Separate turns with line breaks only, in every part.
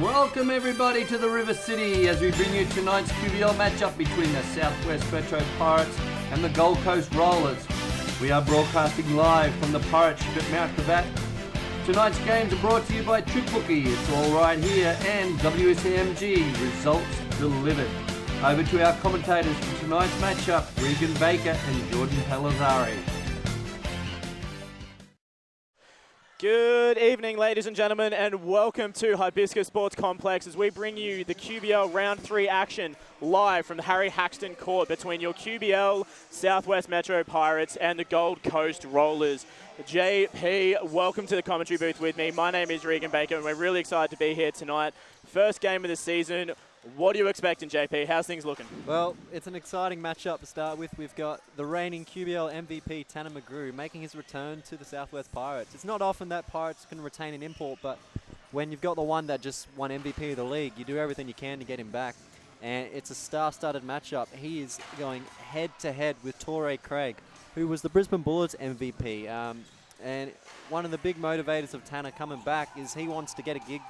Welcome everybody to the River City as we bring you tonight's QBL matchup between the Southwest Metro Pirates and the Gold Coast Rollers. We are broadcasting live from the Pirate ship at Mount Cravat. Tonight's games are brought to you by TrickBookie. It's all right here and WCMG. Results delivered. Over to our commentators for tonight's matchup, Regan Baker and Jordan Palazzari.
Good evening, ladies and gentlemen, and welcome to Hibiscus Sports Complex as we bring you the QBL Round 3 action live from the Harry Haxton Court between your QBL Southwest Metro Pirates and the Gold Coast Rollers. JP, welcome to the commentary booth with me. My name is Regan Baker, and we're really excited to be here tonight. First game of the season. What are you expecting, JP? How's things looking?
Well, it's an exciting matchup to start with. We've got the reigning QBL MVP, Tanner McGrew, making his return to the Southwest Pirates. It's not often that Pirates can retain an import, but when you've got the one that just won MVP of the league, you do everything you can to get him back. And it's a star-studded matchup. He is going head-to-head with Torrey Craig, who was the Brisbane Bullets MVP. And one of the big motivators of Tanner coming back is he wants to get a gig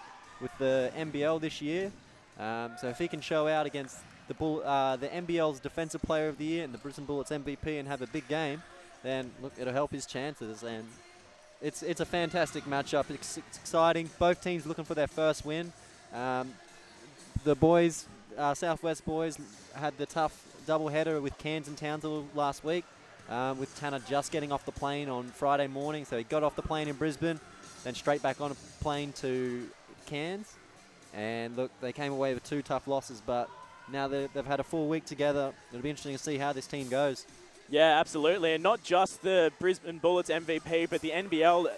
with the NBL this year. So if he can show out against the NBL's Defensive Player of the Year and the Brisbane Bullets MVP and have a big game, then look, it'll help his chances. And it's a fantastic matchup. It's exciting. Both teams looking for their first win. The boys, Southwest boys, had the tough doubleheader with Cairns and Townsville last week, with Tanner just getting off the plane on Friday morning. So he got off the plane in Brisbane, then straight back on a plane to Cairns. And look, they came away with 2 tough losses, but now they've had a full week together. It'll be interesting to see how this team goes. Yeah,
absolutely. And not just the Brisbane Bullets MVP, but the NBL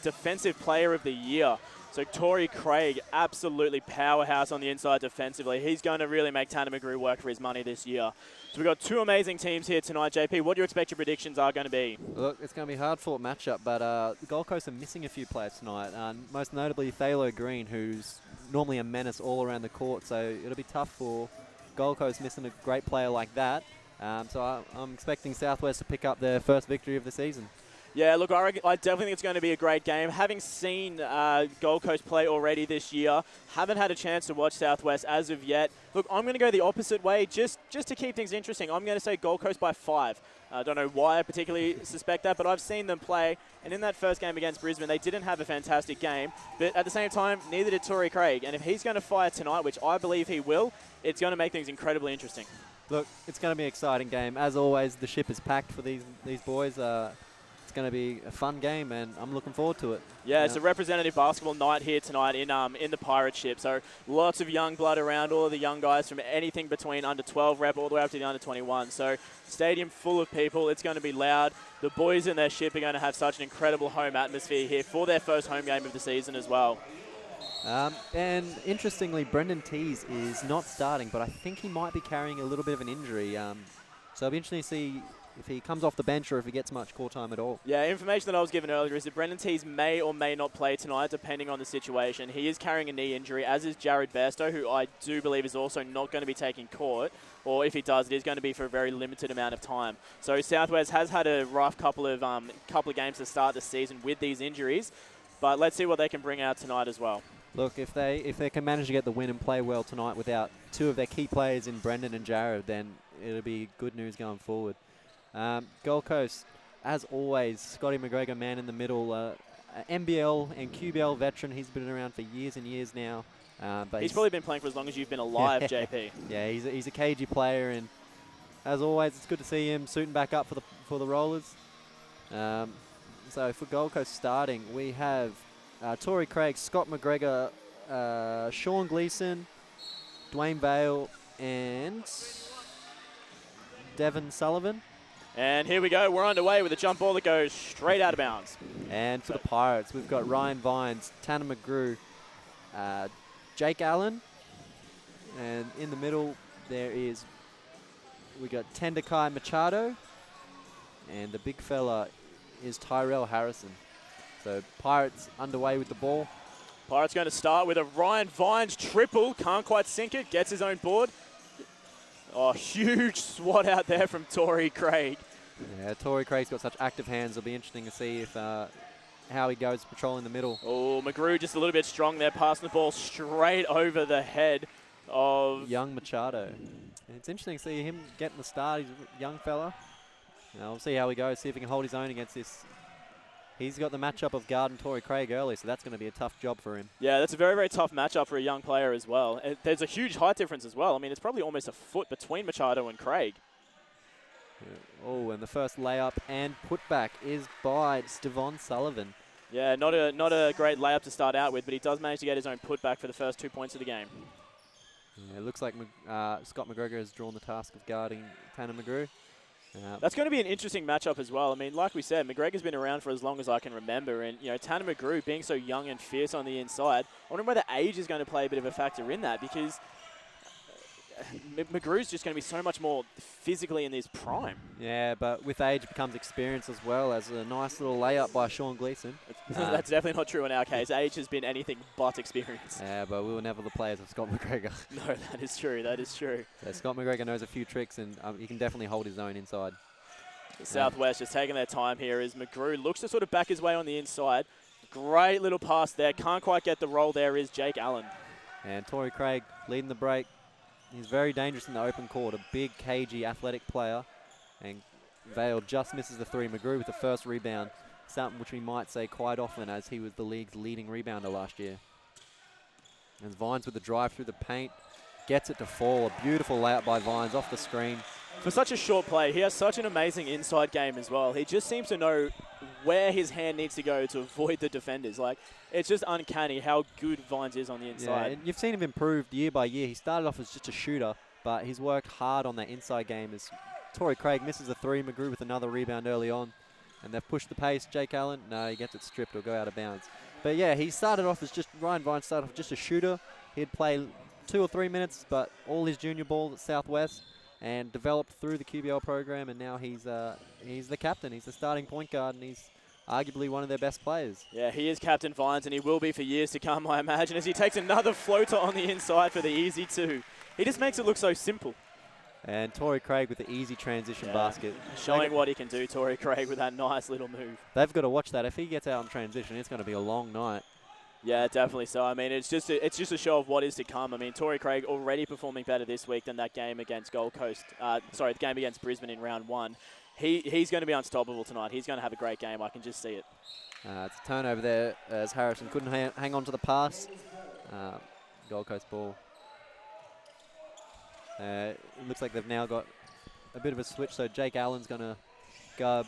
Defensive Player of the Year. So Torrey Craig, absolutely powerhouse on the inside defensively. He's going to really make Tanner McGrew work for his money this year. So we've got 2 amazing teams here tonight, JP. What do you expect your predictions are going to be?
Look, it's going to be a hard-fought matchup, but the Gold Coast are missing a few players tonight. Most notably Thalo Green, who's normally a menace all around the court. So it'll be tough for Gold Coast missing a great player like that. So I'm expecting Southwest to pick up their first victory of the season.
Yeah, look, I definitely think it's going to be a great game. Having seen Gold Coast play already this year, haven't had a chance to watch Southwest as of yet. Look, I'm going to go the opposite way just to keep things interesting. I'm going to say Gold Coast by 5. I don't know why I particularly suspect that, but I've seen them play. And in that first game against Brisbane, they didn't have a fantastic game. But at the same time, neither did Torrey Craig. And if he's going to fire tonight, which I believe he will, it's going to make things incredibly interesting.
Look, it's going to be an exciting game. As always, the ship is packed for these boys. It's going to be a fun game, and I'm looking forward to it.
Yeah, it's a representative basketball night here tonight in the Pirate ship. So lots of young blood around, all of the young guys from anything between under 12 rep all the way up to the under 21. So stadium full of people. It's going to be loud. The boys in their ship are going to have such an incredible home atmosphere here for their first home game of the season as well.
And interestingly, Brendan Tees is not starting, but I think he might be carrying a little bit of an injury. So it'll be interesting to see if he comes off the bench or if he gets much court time at all.
Yeah, information that I was given earlier is that Brendan Tees may or may not play tonight, depending on the situation. He is carrying a knee injury, as is Jared Bairstow, who I do believe is also not going to be taking court, or if he does, it is going to be for a very limited amount of time. So Southwest has had a rough couple of games to start the season with these injuries, but let's see what they can bring out tonight as well.
Look, if they can manage to get the win and play well tonight without 2 of their key players in Brendan and Jared, then it'll be good news going forward. Gold Coast, as always, Scotty McGregor, man in the middle, NBL and QBL veteran. He's been around for years and years now. But
he's probably been playing for as long as you've been alive, JP.
Yeah, he's a cagey player, and as always, it's good to see him suiting back up for the Rollers. So for Gold Coast starting, we have Torrey Craig, Scott McGregor, Sean Gleeson, Dwayne Vale, and Devon Sullivan.
And here we go. We're underway with a jump ball that goes straight out of bounds.
And for the Pirates, we've got Ryan Vines, Tanner McGrew, Jake Allen. And in the middle, we got Tendakai Machado. And the big fella is Tyrell Harrison. So Pirates underway with the ball.
Pirates going to start with a Ryan Vines triple. Can't quite sink it. Gets his own board. Oh, huge swat out there from Torrey Craig.
Yeah, Torrey Craig's got such active hands. It'll be interesting to see if how he goes patrolling the middle.
Oh, McGrew just a little bit strong there, passing the ball straight over the head of
young Machado. And it's interesting to see him getting the start. He's a young fella. Now we'll see how he goes, see if he can hold his own against this. He's got the matchup of Guard and Torrey Craig early, so that's going to be a tough job for him.
Yeah, that's a very, very tough matchup for a young player as well. And there's a huge height difference as well. I mean, it's probably almost a foot between Machado and Craig.
Oh, and the first layup and putback is by Devon Sullivan.
Yeah, not a great layup to start out with, but he does manage to get his own putback for the first 2 points of the game.
Yeah, it looks like Scott McGregor has drawn the task of guarding Tanner McGrew.
That's going to be an interesting matchup as well. I mean, like we said, McGregor's been around for as long as I can remember, and you know, Tanner McGrew being so young and fierce on the inside, I wonder whether age is going to play a bit of a factor in that, because McGrew's just going to be so much more physically in his prime.
Yeah, but with age becomes experience as well, as a nice little layup by Sean Gleason.
That's definitely not true in our case. Age has been anything but experience.
Yeah, but we were never the players of Scott McGregor.
No, that is true. That is true.
So Scott McGregor knows a few tricks, and he can definitely hold his own inside.
Southwest just taking their time here as McGrew looks to sort of back his way on the inside. Great little pass there. Can't quite get the roll there is Jake Allen.
And Torrey Craig leading the break. He's very dangerous in the open court, a big, cagey, athletic player. And Vale just misses the three. McGrew with the first rebound, something which we might say quite often, as he was the league's leading rebounder last year. And Vines with the drive through the paint, gets it to fall. A beautiful layup by Vines off the screen.
For such a short play, he has such an amazing inside game as well. He just seems to know where his hand needs to go to avoid the defenders. Like, it's just uncanny how good Vines is on the inside.
Yeah, and you've seen him improve year by year. He started off as just a shooter, but he's worked hard on that inside game. As Torrey Craig misses the three, McGrew with another rebound early on, and they've pushed the pace. Jake Allen, no, he gets it stripped or go out of bounds. But yeah, he started off as Ryan Vines started off just a shooter. He'd play 2 or 3 minutes, but all his junior ball at Southwest, and developed through the QBL program, and now he's the captain. He's the starting point guard, and he's arguably one of their best players.
Yeah, he is Captain Vines, and he will be for years to come, I imagine, as he takes another floater on the inside for the easy two. He just makes it look so simple.
And Torrey Craig with the easy transition basket.
Showing what he can do, Torrey Craig, with that nice little move.
They've got to watch that. If he gets out in transition, it's going to be a long night.
Yeah, definitely so. I mean, it's just a show of what is to come. I mean, Torrey Craig already performing better this week than that game against Gold Coast. The game against Brisbane in round 1. He's going to be unstoppable tonight. He's going to have a great game. I can just see it.
It's a turnover there as Harrison couldn't hang on to the pass. Gold Coast ball. It looks like they've now got a bit of a switch, so Jake Allen's going to guard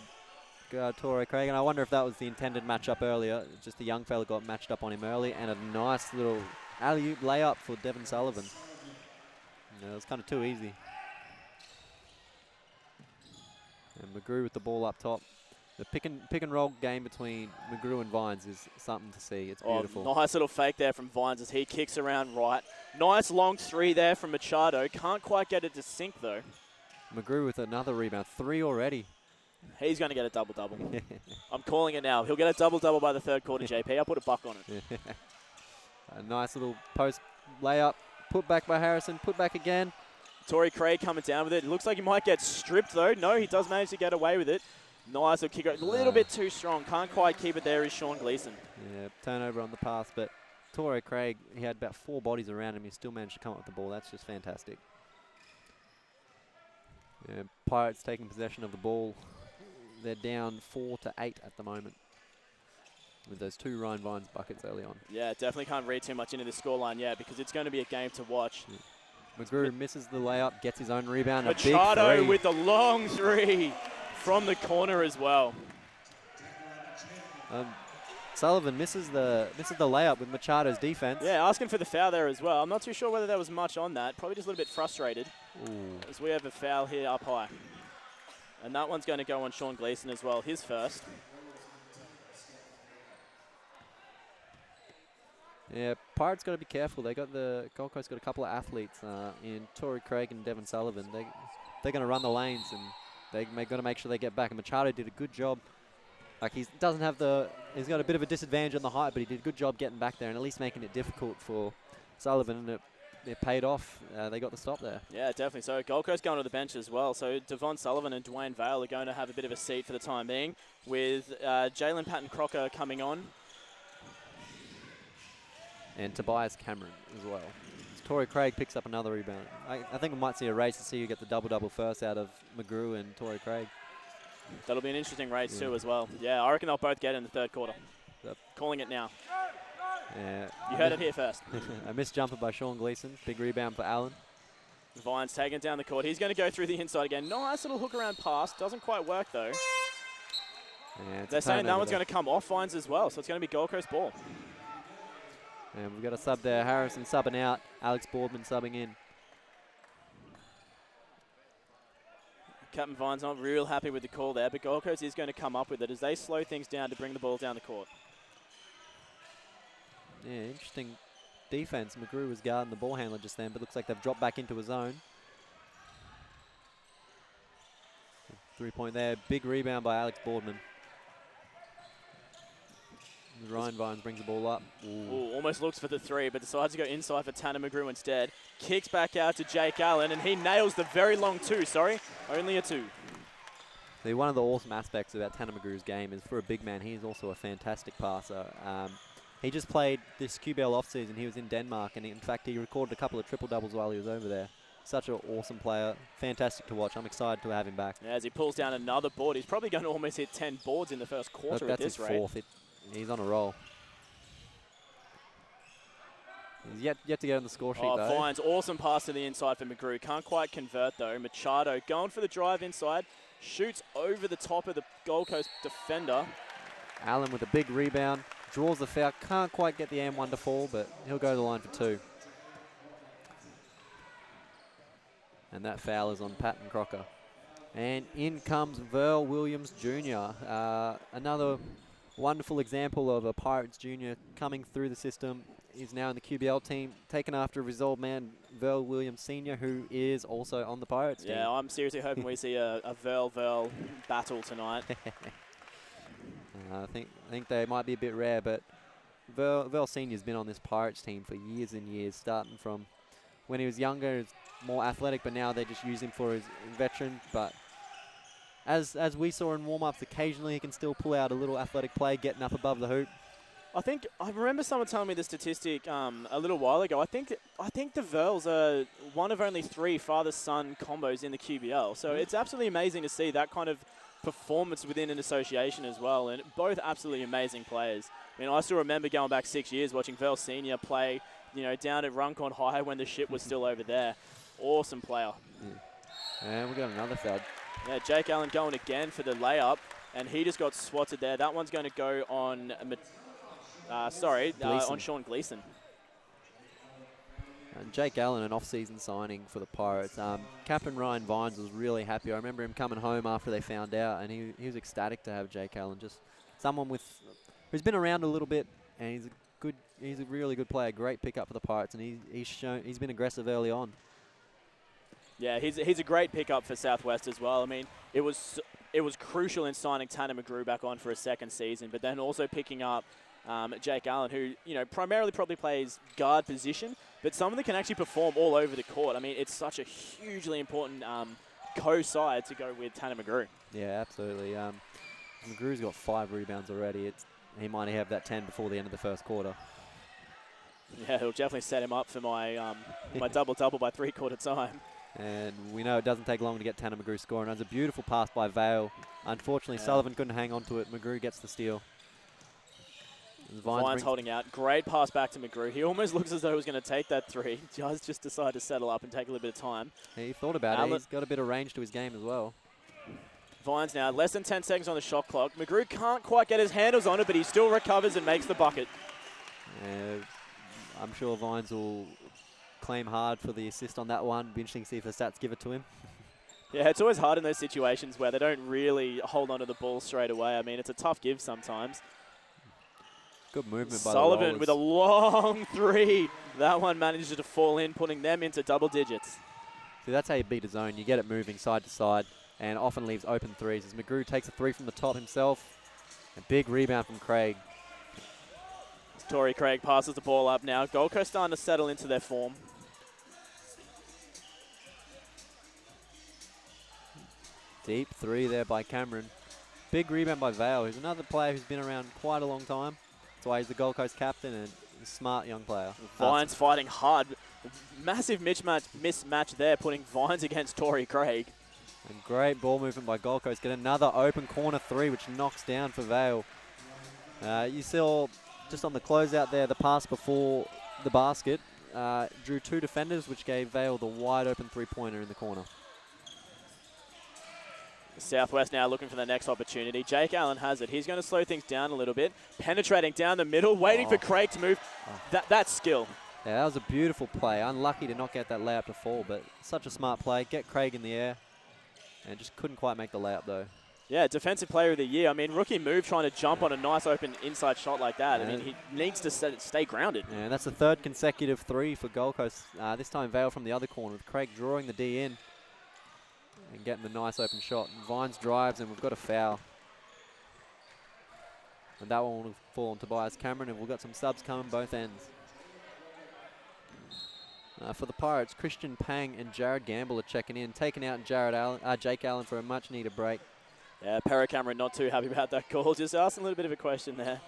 Torrey Craig, and I wonder if that was the intended matchup earlier. Just the young fella got matched up on him early, and a nice little alley-oop layup for Devon Sullivan. It was kind of too easy. And McGrew with the ball up top. The pick and roll game between McGrew and Vines is something to see. It's beautiful.
Nice little fake there from Vines as he kicks around right. Nice long three there from Machado. Can't quite get it to sink though.
McGrew with another rebound. 3 already.
He's going to get a double-double. I'm calling it now. He'll get a double-double by the third quarter, JP. I'll put a buck on it.
A nice little post layup. Put back by Harrison. Put back again.
Torrey Craig coming down with it. It looks like he might get stripped, though. No, he does manage to get away with it. Nice little kick. A little bit too strong. Can't quite keep it there is Sean Gleason.
Yeah, turnover on the pass. But Torrey Craig, he had about 4 bodies around him. He still managed to come up with the ball. That's just fantastic. Yeah, Pirates taking possession of the ball. They're down 4-8 at the moment with those 2 Ryan Vines buckets early on.
Yeah, definitely can't read too much into the scoreline yet because it's going to be a game to watch.
Yeah. McGrew misses the layup, gets his own rebound.
Machado with the long three from the corner as well.
Sullivan misses the layup with Machado's defense.
Yeah, asking for the foul there as well. I'm not too sure whether there was much on that. Probably just a little bit frustrated.
Ooh.
As we have a foul here up high. And that one's going to go on Sean Gleason as well, his first.
Yeah, Pirates got to be careful. They got the Gold Coast got a couple of athletes in Torrey Craig and Devon Sullivan. They're going to run the lanes, and they're going to make sure they get back. And Machado did a good job. Like he's got a bit of a disadvantage on the height, but he did a good job getting back there and at least making it difficult for Sullivan. And it paid off. They got the stop there.
Yeah, definitely. So Gold Coast going to the bench as well. So Devon Sullivan and Dwayne Vale are going to have a bit of a seat for the time being, with Jalen Patton-Crocker coming on.
And Tobias Cameron as well. Torrey Craig picks up another rebound. I think we might see a race to see who get the double-double first out of McGrew and Torrey Craig.
That'll be an interesting race too as well. Yeah, I reckon they'll both get in the third quarter.
Yep.
Calling it now.
Yeah.
You heard it here first.
A missed jumper by Sean Gleason. Big rebound for Allen.
Vines taking down the court. He's going to go through the inside again. Nice little hook around pass. Doesn't quite work though. They're saying that one's going to come off Vines as well, so it's going to be Gold Coast ball.
And we've got a sub there. Harrison subbing out. Alex Boardman subbing in.
Captain Vines not real happy with the call there, but Gold Coast is going to come up with it as they slow things down to bring the ball down the court.
Yeah, interesting defense. McGrew was guarding the ball handler just then, but looks like they've dropped back into his zone. 3-point there. Big rebound by Alex Boardman. Ryan Vines brings the ball up.
Ooh, almost looks for the three, but decides to go inside for Tanner McGrew instead. Kicks back out to Jake Allen, and he nails the very long two. Sorry, only a two.
See, one of the awesome aspects about Tanner McGrew's game is for a big man, he is also a fantastic passer. He just played this QBL offseason. He was in Denmark, and in fact, he recorded a couple of triple-doubles while he was over there. Such an awesome player. Fantastic to watch. I'm excited to have him back.
Yeah, as he pulls down another board, he's probably going to almost hit 10 boards in the first quarter at this rate.
That's his fourth. He's on a roll. He's yet to get on the score sheet, though.
Vines, awesome pass to the inside for McGrew. Can't quite convert, though. Machado going for the drive inside. Shoots over the top of the Gold Coast defender.
Allen with a big rebound. Draws the foul. Can't quite get the M1 to fall, but he'll go to the line for two. And that foul is on Patton Crocker. And in comes Verl Williams Jr. Another wonderful example of a Pirates Jr. coming through the system. He's now in the QBL team, taken after his old man, Verl Williams Sr., who is also on the Pirates team.
Yeah, I'm seriously hoping we see a Verl battle tonight.
I think they might be a bit rare, but Verl Sr.'s been on this Pirates team for years and years, starting from when he was younger, he's more athletic, but now they just use him for his veteran. But as we saw in warm-ups, occasionally he can still pull out a little athletic play, getting up above the hoop.
I remember someone telling me the statistic a little while ago. I think the Verls are one of only 3 father-son combos in the QBL. So it's absolutely amazing to see that kind of performance within an association as well. And both absolutely amazing players. I mean, I still remember going back 6 years watching Verl Senior play, down at Runcorn High when the ship was still over there. Awesome player.
Yeah. And we got another foul.
Yeah, Jake Allen going again for the layup, and he just got swatted there. That one's going to go on. On Sean Gleason.
And Jake Allen, an off-season signing for the Pirates. Captain Ryan Vines was really happy. I remember him coming home after they found out, and he was ecstatic to have Jake Allen, just someone who's been around a little bit, and he's a really good player. Great pickup for the Pirates, and he's been aggressive early on.
Yeah, he's a great pickup for Southwest as well. I mean, it was crucial in signing Tanner McGrew back on for a second season, but then also picking up Jake Allen, who primarily probably plays guard position, but someone that can actually perform all over the court. I mean, it's such a hugely important co-side to go with Tanner McGrew.
Yeah, absolutely. McGrew's got 5 rebounds already. He might have that 10 before the end of the first quarter.
Yeah, it'll definitely set him up for my my double-double by 3/4 time.
And we know it doesn't take long to get Tanner McGrew scoring. That's a beautiful pass by Vale. Unfortunately, Sullivan couldn't hang on to it. McGrew gets the steal.
Vines holding out. Great pass back to McGrew. He almost looks as though he was going to take that 3. Just decided to settle up and take a little bit of time.
He thought about it. He's got a bit of range to his game as well.
Vines now, less than 10 seconds on the shot clock. McGrew can't quite get his handles on it, but he still recovers and makes the bucket.
I'm sure Vines will claim hard for the assist on that one. Be interesting to see if the stats give it to him.
Yeah, it's always hard in those situations where they don't really hold onto the ball straight away. I mean, it's a tough give sometimes.
Good movement by
Sullivan with a long 3. That one manages to fall in, putting them into double digits.
See, that's how you beat a zone. You get it moving side to side and often leaves open threes. As McGrew takes a 3 from the top himself. A big rebound from Craig.
Torrey Craig passes the ball up now. Gold Coast starting to settle into their form.
Deep three there by Cameron. Big rebound by Vale, who's another player who's been around quite a long time. That's why he's the Gold Coast captain and a smart young player.
Vines fighting hard. Massive mismatch there, putting Vines against Torrey Craig.
And great ball movement by Gold Coast. Get another open corner three, which knocks down for Vale. You saw just on the closeout there, the pass before the basket, drew 2 defenders, which gave Vale the wide open three-pointer in the corner.
Southwest now looking for the next opportunity. Jake Allen has it. He's going to slow things down a little bit. Penetrating down the middle, waiting for Craig to move. That's skill.
Yeah, that was a beautiful play. Unlucky to not get that layup to fall, but such a smart play. Get Craig in the air. And just couldn't quite make the layup, though.
Yeah, Defensive Player of the Year. I mean, rookie move trying to jump on a nice open inside shot like that. I mean, he needs to stay grounded.
Yeah, and that's the 3rd consecutive three for Gold Coast. This time Vale from the other corner with Craig drawing the D in. And getting the nice open shot. And Vines drives, and we've got a foul. And that one will fall on Tobias Cameron, and we've got some subs coming both ends. For the Pirates, Christian Pang and Jared Gamble are checking in, taking out Jake Allen for a much-needed break.
Yeah, Para Cameron not too happy about that call. Just asking a little bit of a question there.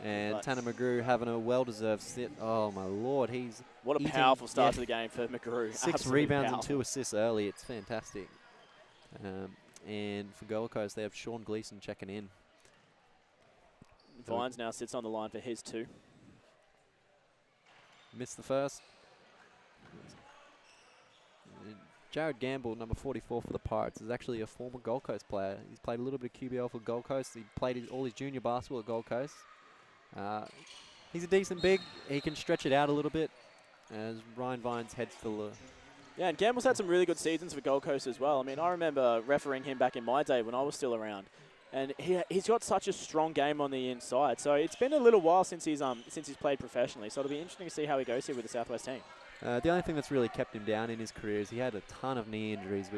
And Tanner McGrew having a well-deserved sit. Oh, my Lord.
What a powerful start to the game for McGrew.
6 rebounds and 2 assists early. It's fantastic. And for Gold Coast, they have Sean Gleason checking in.
Vines now sits on the line for his 2.
Missed the first. Jared Gamble, number 44 for the Pirates, is actually a former Gold Coast player. He's played a little bit of QBL for Gold Coast. He played all his junior basketball at Gold Coast. He's a decent big. He can stretch it out a little bit as Ryan Vines heads to the...
Yeah, and Gamble's had some really good seasons for Gold Coast as well. I mean, I remember refereeing him back in my day when I was still around. And he's got such a strong game on the inside. So it's been a little while since he's played professionally. So it'll be interesting to see how he goes here with the Southwest team.
The only thing that's really kept him down in his career is he had a ton of knee injuries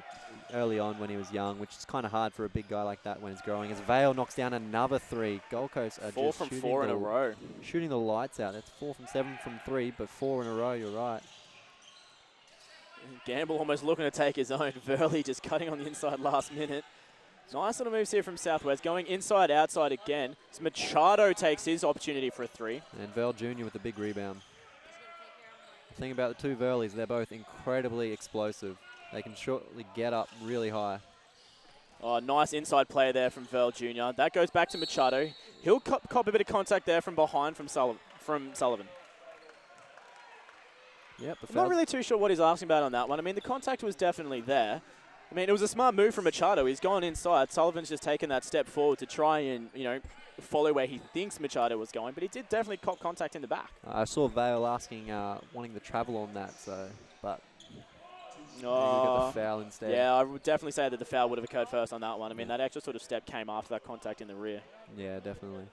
early on when he was young, which is kind of hard for a big guy like that when he's growing. As Vale knocks down another 3. Gold Coast are
4 from 4 in a row.
Shooting the lights out. That's 4 from 7 from 3, but 4 in a row, you're right.
Gamble almost looking to take his own. Verley just cutting on the inside last minute. Nice little moves here from Southwest. Going inside, outside again. So Machado takes his opportunity for a 3.
And Verl Jr. with the big rebound. The thing about the 2 Verleys, they're both incredibly explosive. They can shortly get up really high.
Oh, nice inside play there from Verl Jr. That goes back to Machado. He'll cop a bit of contact there from behind from Sullivan.
Yep,
I'm not really too sure what he's asking about on that one. I mean, the contact was definitely there. I mean, it was a smart move from Machado. He's gone inside. Sullivan's just taken that step forward to try and, follow where he thinks Machado was going. But he did definitely cop contact in the back.
I saw Vale asking, wanting the travel on that, but he got the foul instead.
Yeah, I would definitely say that the foul would have occurred first on that one. I mean, that extra sort of step came after that contact in the rear.
Yeah, definitely.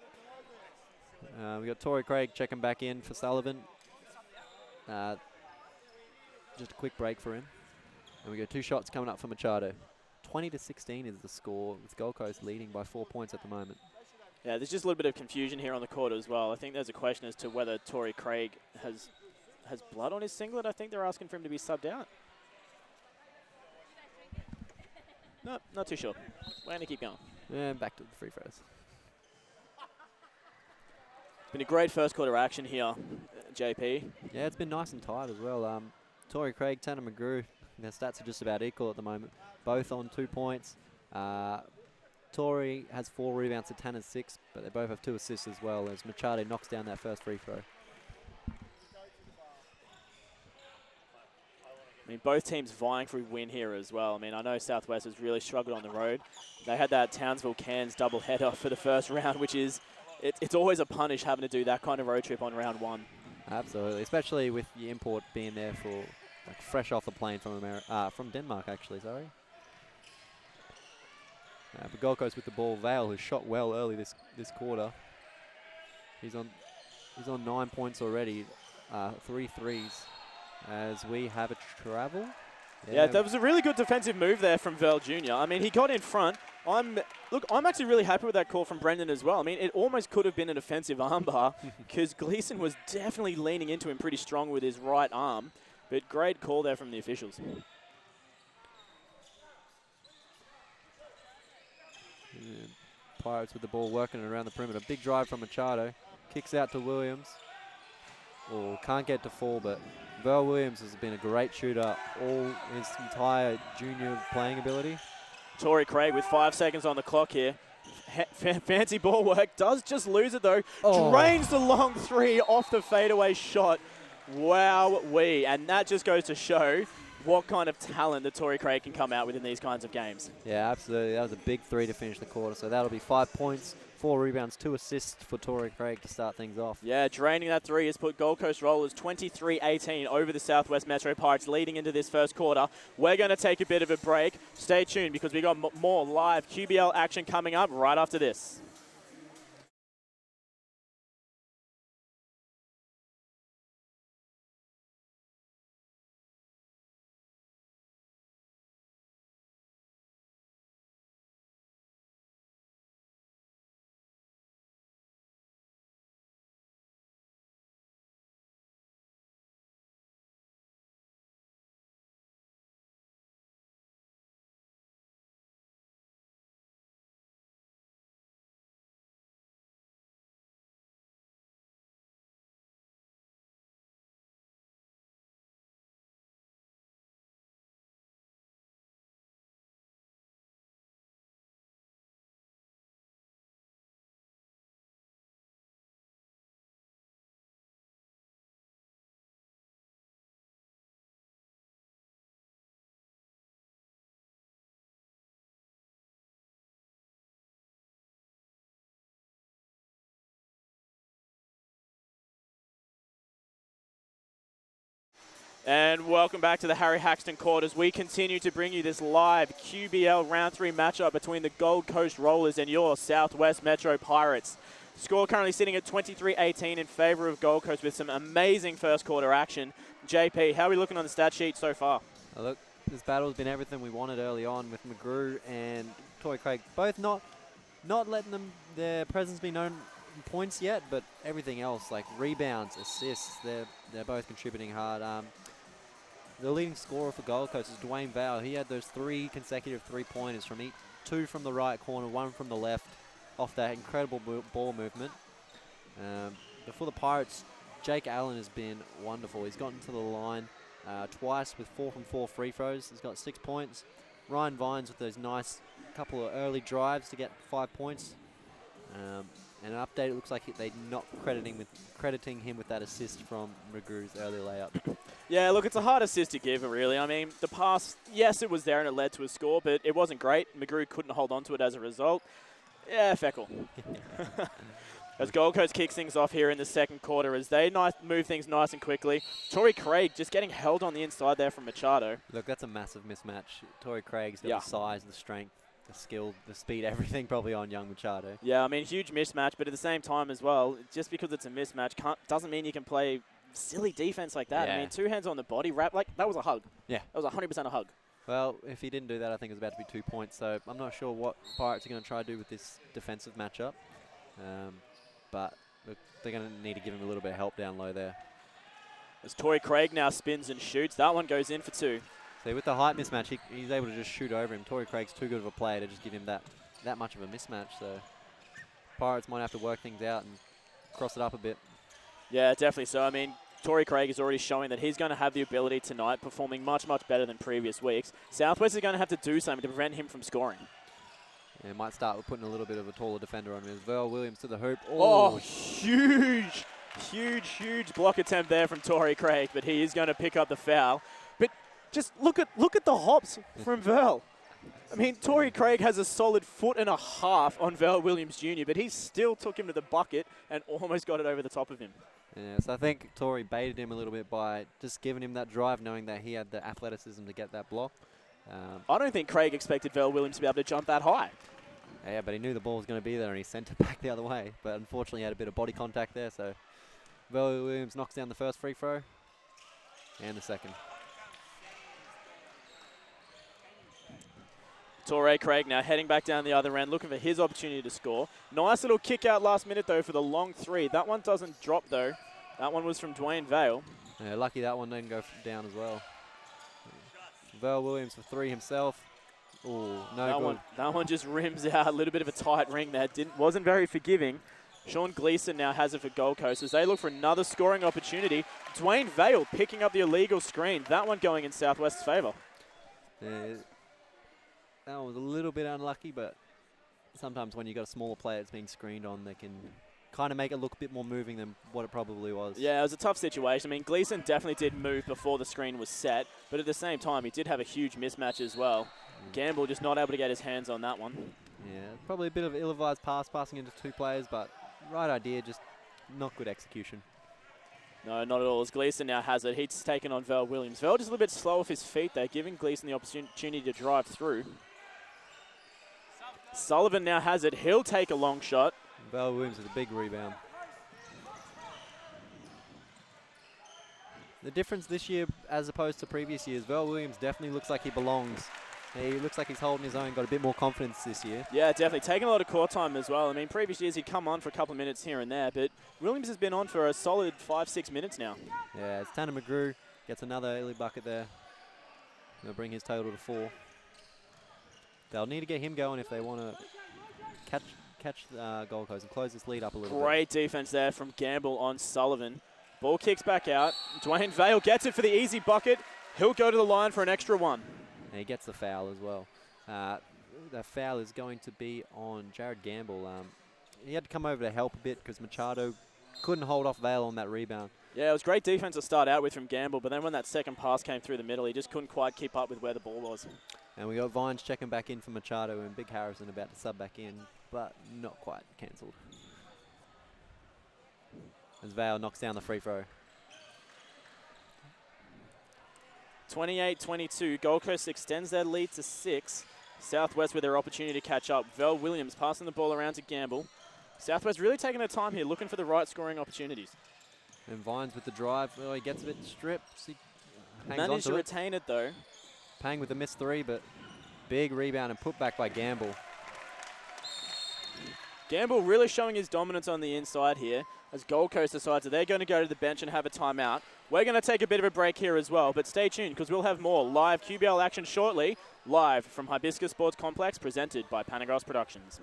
We got Torrey Craig checking back in for Sullivan. Just a quick break for him. And we got 2 shots coming up for Machado. 20-16 is the score, with Gold Coast leading by 4 points at the moment.
Yeah, there's just a little bit of confusion here on the court as well. I think there's a question as to whether Torrey Craig has blood on his singlet. I think they're asking for him to be subbed out. No, not too sure. We're going to keep going.
Yeah, back to the free throws.
Been a great first quarter action here, JP.
Yeah, it's been nice and tight as well. Torrey Craig, Tanner McGrew, their stats are just about equal at the moment. Both on 2 points. Torrey has 4 rebounds to Tanner's 6, but they both have 2 assists as well as Machado knocks down that first free throw.
I mean, both teams vying for a win here as well. I mean, I know Southwest has really struggled on the road. They had that Townsville-Cairns doubleheader for the first round, which is, it's always a punish having to do that kind of road trip on round 1.
Absolutely, especially with the import being there for, like, fresh off the plane from from Denmark, actually, sorry. But Gold Coast with the ball. Vale, who shot well early this quarter. He's on 9 points already, 3 threes. As we have a travel.
Yeah, that was a really good defensive move there from Verl Jr. I mean, he got in front. I'm actually really happy with that call from Brendan as well. I mean, it almost could have been an offensive armbar because Gleason was definitely leaning into him pretty strong with his right arm. But great call there from the officials.
And Pirates with the ball working around the perimeter. Big drive from Machado. Kicks out to Williams. Oh, can't get to fall, but Val Williams has been a great shooter all his entire junior playing ability.
Torrey Craig with 5 seconds on the clock here. Fancy ball work. Does just lose it though.
Oh.
Drains the long three off the fadeaway shot. Wow-wee. And that just goes to show what kind of talent that Torrey Craig can come out with in these kinds of games.
Yeah, absolutely. That was a big three to finish the quarter. So that'll be 5 points, 4 rebounds, 2 assists for Torrey Craig to start things off.
Yeah, draining that three has put Gold Coast Rollers 23-18 over the Southwest Metro Pirates leading into this first quarter. We're going to take a bit of a break. Stay tuned because we got more live QBL action coming up right after this. And welcome back to the Harry Haxton Court as we continue to bring you this live QBL Round 3 matchup between the Gold Coast Rollers and your Southwest Metro Pirates. Score currently sitting at 23-18 in favour of Gold Coast with some amazing first quarter action. JP, how are we looking on the stat sheet so far?
Look, this battle's been everything we wanted early on with McGrew and Torrey Craig. Both not letting their presence be known in points yet, but everything else like rebounds, assists, they're both contributing hard. The leading scorer for Gold Coast is Dwayne Val. He had those 3 consecutive three-pointers from each, 2 from the right corner, 1 from the left, off that incredible ball movement. But for the Pirates, Jake Allen has been wonderful. He's gotten to the line twice with 4 from 4 free throws. He's got 6 points. Ryan Vines with those nice couple of early drives to get 5 points. And an update, it looks like they're not crediting him with that assist from McGrew's early layup.
Yeah, look, it's a hard assist to give, really. I mean, the pass, yes, it was there and it led to a score, but it wasn't great. McGrew couldn't hold on to it as a result. Yeah, feckle. As Gold Coast kicks things off here in the second quarter as they move things nice and quickly. Torrey Craig just getting held on the inside there from Machado.
Look, that's a massive mismatch. Torrey Craig's got the size, the strength, the skill, the speed, everything probably on young Machado.
Yeah, I mean, huge mismatch, but at the same time as well, just because it's a mismatch doesn't mean you can play silly defense like that.
Yeah.
I mean, 2 hands on the body, that was a hug.
Yeah.
That was 100% a hug.
Well, if he didn't do that, I think it was about to be 2 points. So I'm not sure what Pirates are going to try to do with this defensive matchup. But look, they're going to need to give him a little bit of help down low there.
As Torrey Craig now spins and shoots, that one goes in for 2.
See, with the height mismatch, he's able to just shoot over him. Torrey Craig's too good of a player to just give him that much of a mismatch. So Pirates might have to work things out and cross it up a bit.
Yeah, definitely so. I mean, Torrey Craig is already showing that he's going to have the ability tonight, performing much, much better than previous weeks. Southwest is going to have to do something to prevent him from scoring.
Yeah, might start with putting a little bit of a taller defender on him as well. Williams to the hoop.
Oh, huge block attempt there from Torrey Craig, but he is going to pick up the foul. But just look at the hops from Verl. I mean, Torrey Craig has a solid 1.5 foot on Verl Williams Jr., but he still took him to the bucket and almost got it over the top of him.
Yeah, so I think Torrey baited him a little bit by just giving him that drive, knowing that he had the athleticism to get that block.
I don't think Craig expected Verl Williams to be able to jump that high.
Yeah, but he knew the ball was going to be there and he sent it back the other way. But unfortunately, he had a bit of body contact there. So Verl Williams knocks down the first free throw and the second.
Torrey Craig now heading back down the other end, looking for his opportunity to score. Nice little kick out last minute, though, for the long 3. That one doesn't drop, though. That one was from Dwayne Vale.
Yeah, lucky that one didn't go down as well. Verl Williams for 3 himself. Oh, no good.
That one just rims out. A little bit of a tight ring there. Wasn't very forgiving. Sean Gleason now has it for Gold Coast as they look for another scoring opportunity. Dwayne Vale picking up the illegal screen. That one going in Southwest's favour.
Yeah, that was a little bit unlucky, but sometimes when you've got a smaller player that's being screened on, they can kind of make it look a bit more moving than what it probably was.
Yeah, it was a tough situation. I mean, Gleason definitely did move before the screen was set, but at the same time, he did have a huge mismatch as well. Gamble just not able to get his hands on that one.
Yeah, probably a bit of ill-advised passing into two players, but right idea, just not good execution.
No, not at all. As Gleason now has it, he's taken on Vel Williams. Vel just a little bit slow off his feet there, giving Gleason the opportunity to drive through. Sullivan now has it. He'll take a long shot.
Val Williams with a big rebound. The difference this year as opposed to previous years, Val Williams definitely looks like he belongs. He looks like he's holding his own, got a bit more confidence this year.
Yeah, definitely. Taking a lot of court time as well. I mean, previous years he'd come on for a couple of minutes here and there, but Williams has been on for a solid 5-6 minutes now.
Yeah, it's Tanner McGrew gets another early bucket there. They'll bring his total to 4. They'll need to get him going if they want to catch Gold Coast and close this lead up a little bit.
Great defense there from Gamble on Sullivan. Ball kicks back out. Dwayne Vale gets it for the easy bucket. He'll go to the line for an extra one.
And he gets the foul as well. The foul is going to be on Jared Gamble. He had to come over to help a bit because Machado couldn't hold off Vale on that rebound.
Yeah, it was great defense to start out with from Gamble, but then when that second pass came through the middle, he just couldn't quite keep up with where the ball was.
And we got Vines checking back in for Machado and Big Harrison about to sub back in, but not quite cancelled. As Vale knocks down the free throw.
28-22, Gold Coast extends their lead to 6. Southwest with their opportunity to catch up. Vel Williams passing the ball around to Gamble. Southwest really taking their time here, looking for the right scoring opportunities.
And Vines with the drive. Oh, he gets a bit stripped. He hangs
Managed
onto
to
it.
retain it though.
Pang with the missed 3, but big rebound and put back by Gamble.
Gamble really showing his dominance on the inside here as Gold Coast decides that they're going to go to the bench and have a timeout. We're going to take a bit of a break here as well, but stay tuned because we'll have more live QBL action shortly, live from Hibiscus Sports Complex, presented by Panagrass Productions.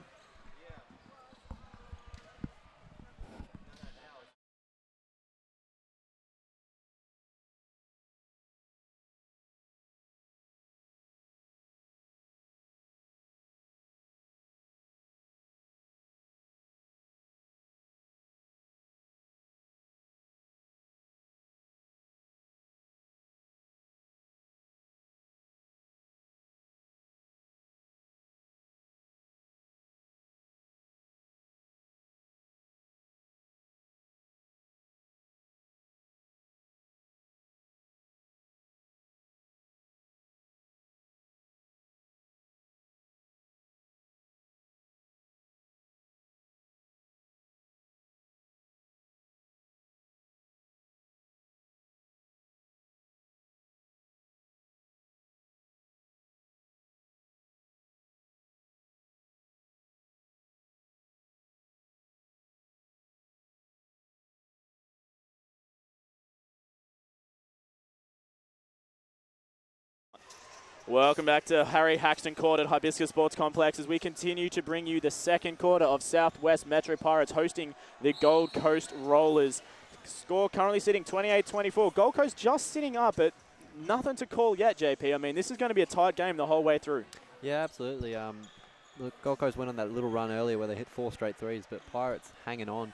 Welcome back to Harry Haxton Court at Hibiscus Sports Complex as we continue to bring you the second quarter of Southwest Metro Pirates hosting the Gold Coast Rollers. Score currently sitting 28-24. Gold Coast just sitting up, but nothing to call yet, JP. I mean, this is going to be a tight game the whole way through.
Yeah, absolutely. Look, Gold Coast went on that little run earlier where they hit 4 straight threes, but Pirates hanging on.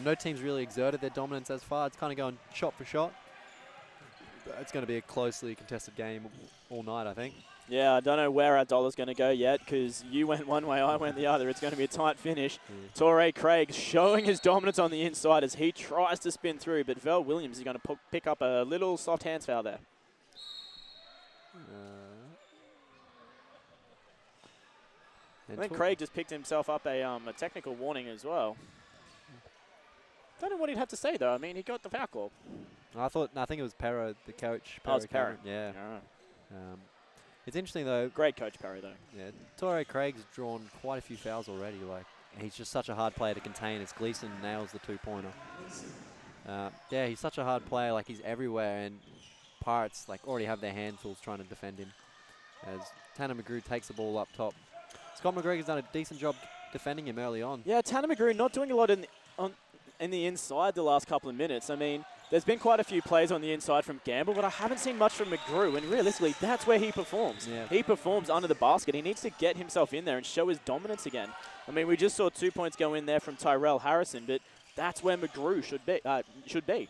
No team's really exerted their dominance as far. It's kind of going shot for shot. It's going to be a closely contested game all night, I think.
Yeah, I don't know where our dollar's going to go yet because you went one way, I went the other. It's going to be a tight finish. Torrey Craig showing his dominance on the inside as he tries to spin through, but Vel Williams is going to pick up a little soft hands foul there. I think Craig just picked himself up a technical warning as well. Don't know what he'd have to say, though. I mean, he got the foul call.
I think it was Perro, the coach.
Oh, it's Perro.
Yeah.
Right.
It's interesting, though.
Great coach, Perro, though.
Yeah, Torrey Craig's drawn quite a few fouls already. Like, he's just such a hard player to contain as Gleason nails the 2-pointer. Yeah, he's such a hard player. Like, he's everywhere, and Pirates, like, already have their handfuls trying to defend him. as Tanner McGrew takes the ball up top. Scott McGregor's done a decent job defending him early on.
Yeah, Tanner McGrew not doing a lot in the inside the last couple of minutes. I mean, there's been quite a few plays on the inside from Gamble, but I haven't seen much from McGrew, and realistically, that's where he performs.
Yeah.
He performs under the basket. He needs to get himself in there and show his dominance again. I mean, we just saw 2 points go in there from Tyrell Harrison, but that's where McGrew should be.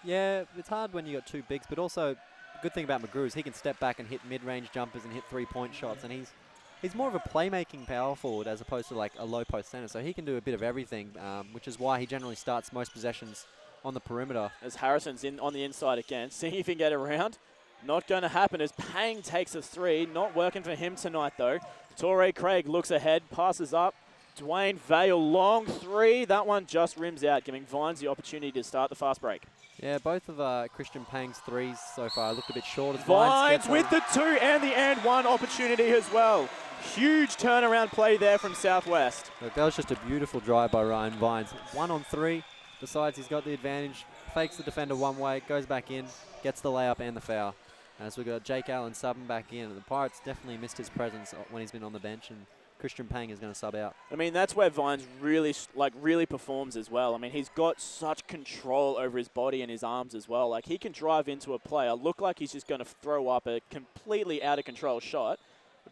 Yeah, it's hard when you got two bigs, but also the good thing about McGrew is he can step back and hit mid-range jumpers and hit three-point shots, and he's more of a playmaking power forward as opposed to like a low post center, so he can do a bit of everything, which is why he generally starts most possessions on the perimeter.
As Harrison's on the inside again, seeing if he can get around. Not going to happen as Pang takes a three. Not working for him tonight, though. Torrey Craig looks ahead, passes up. Dwayne Vale, long three. That one just rims out, giving Vines the opportunity to start the fast break.
Yeah, both of Christian Pang's threes so far looked a bit short. As
Vines with the two and the and one opportunity as well. Huge turnaround play there from Southwest.
Look, that was just a beautiful drive by Ryan Vines. 1 on 3. Decides he's got the advantage, fakes the defender one way, goes back in, gets the layup and the foul. As we've got Jake Allen subbing back in, and the Pirates definitely missed his presence when he's been on the bench, and Christian Pang is going to sub out.
I mean, that's where Vines really performs as well. I mean, he's got such control over his body and his arms as well. Like, he can drive into a player, look like he's just going to throw up a completely out of control shot,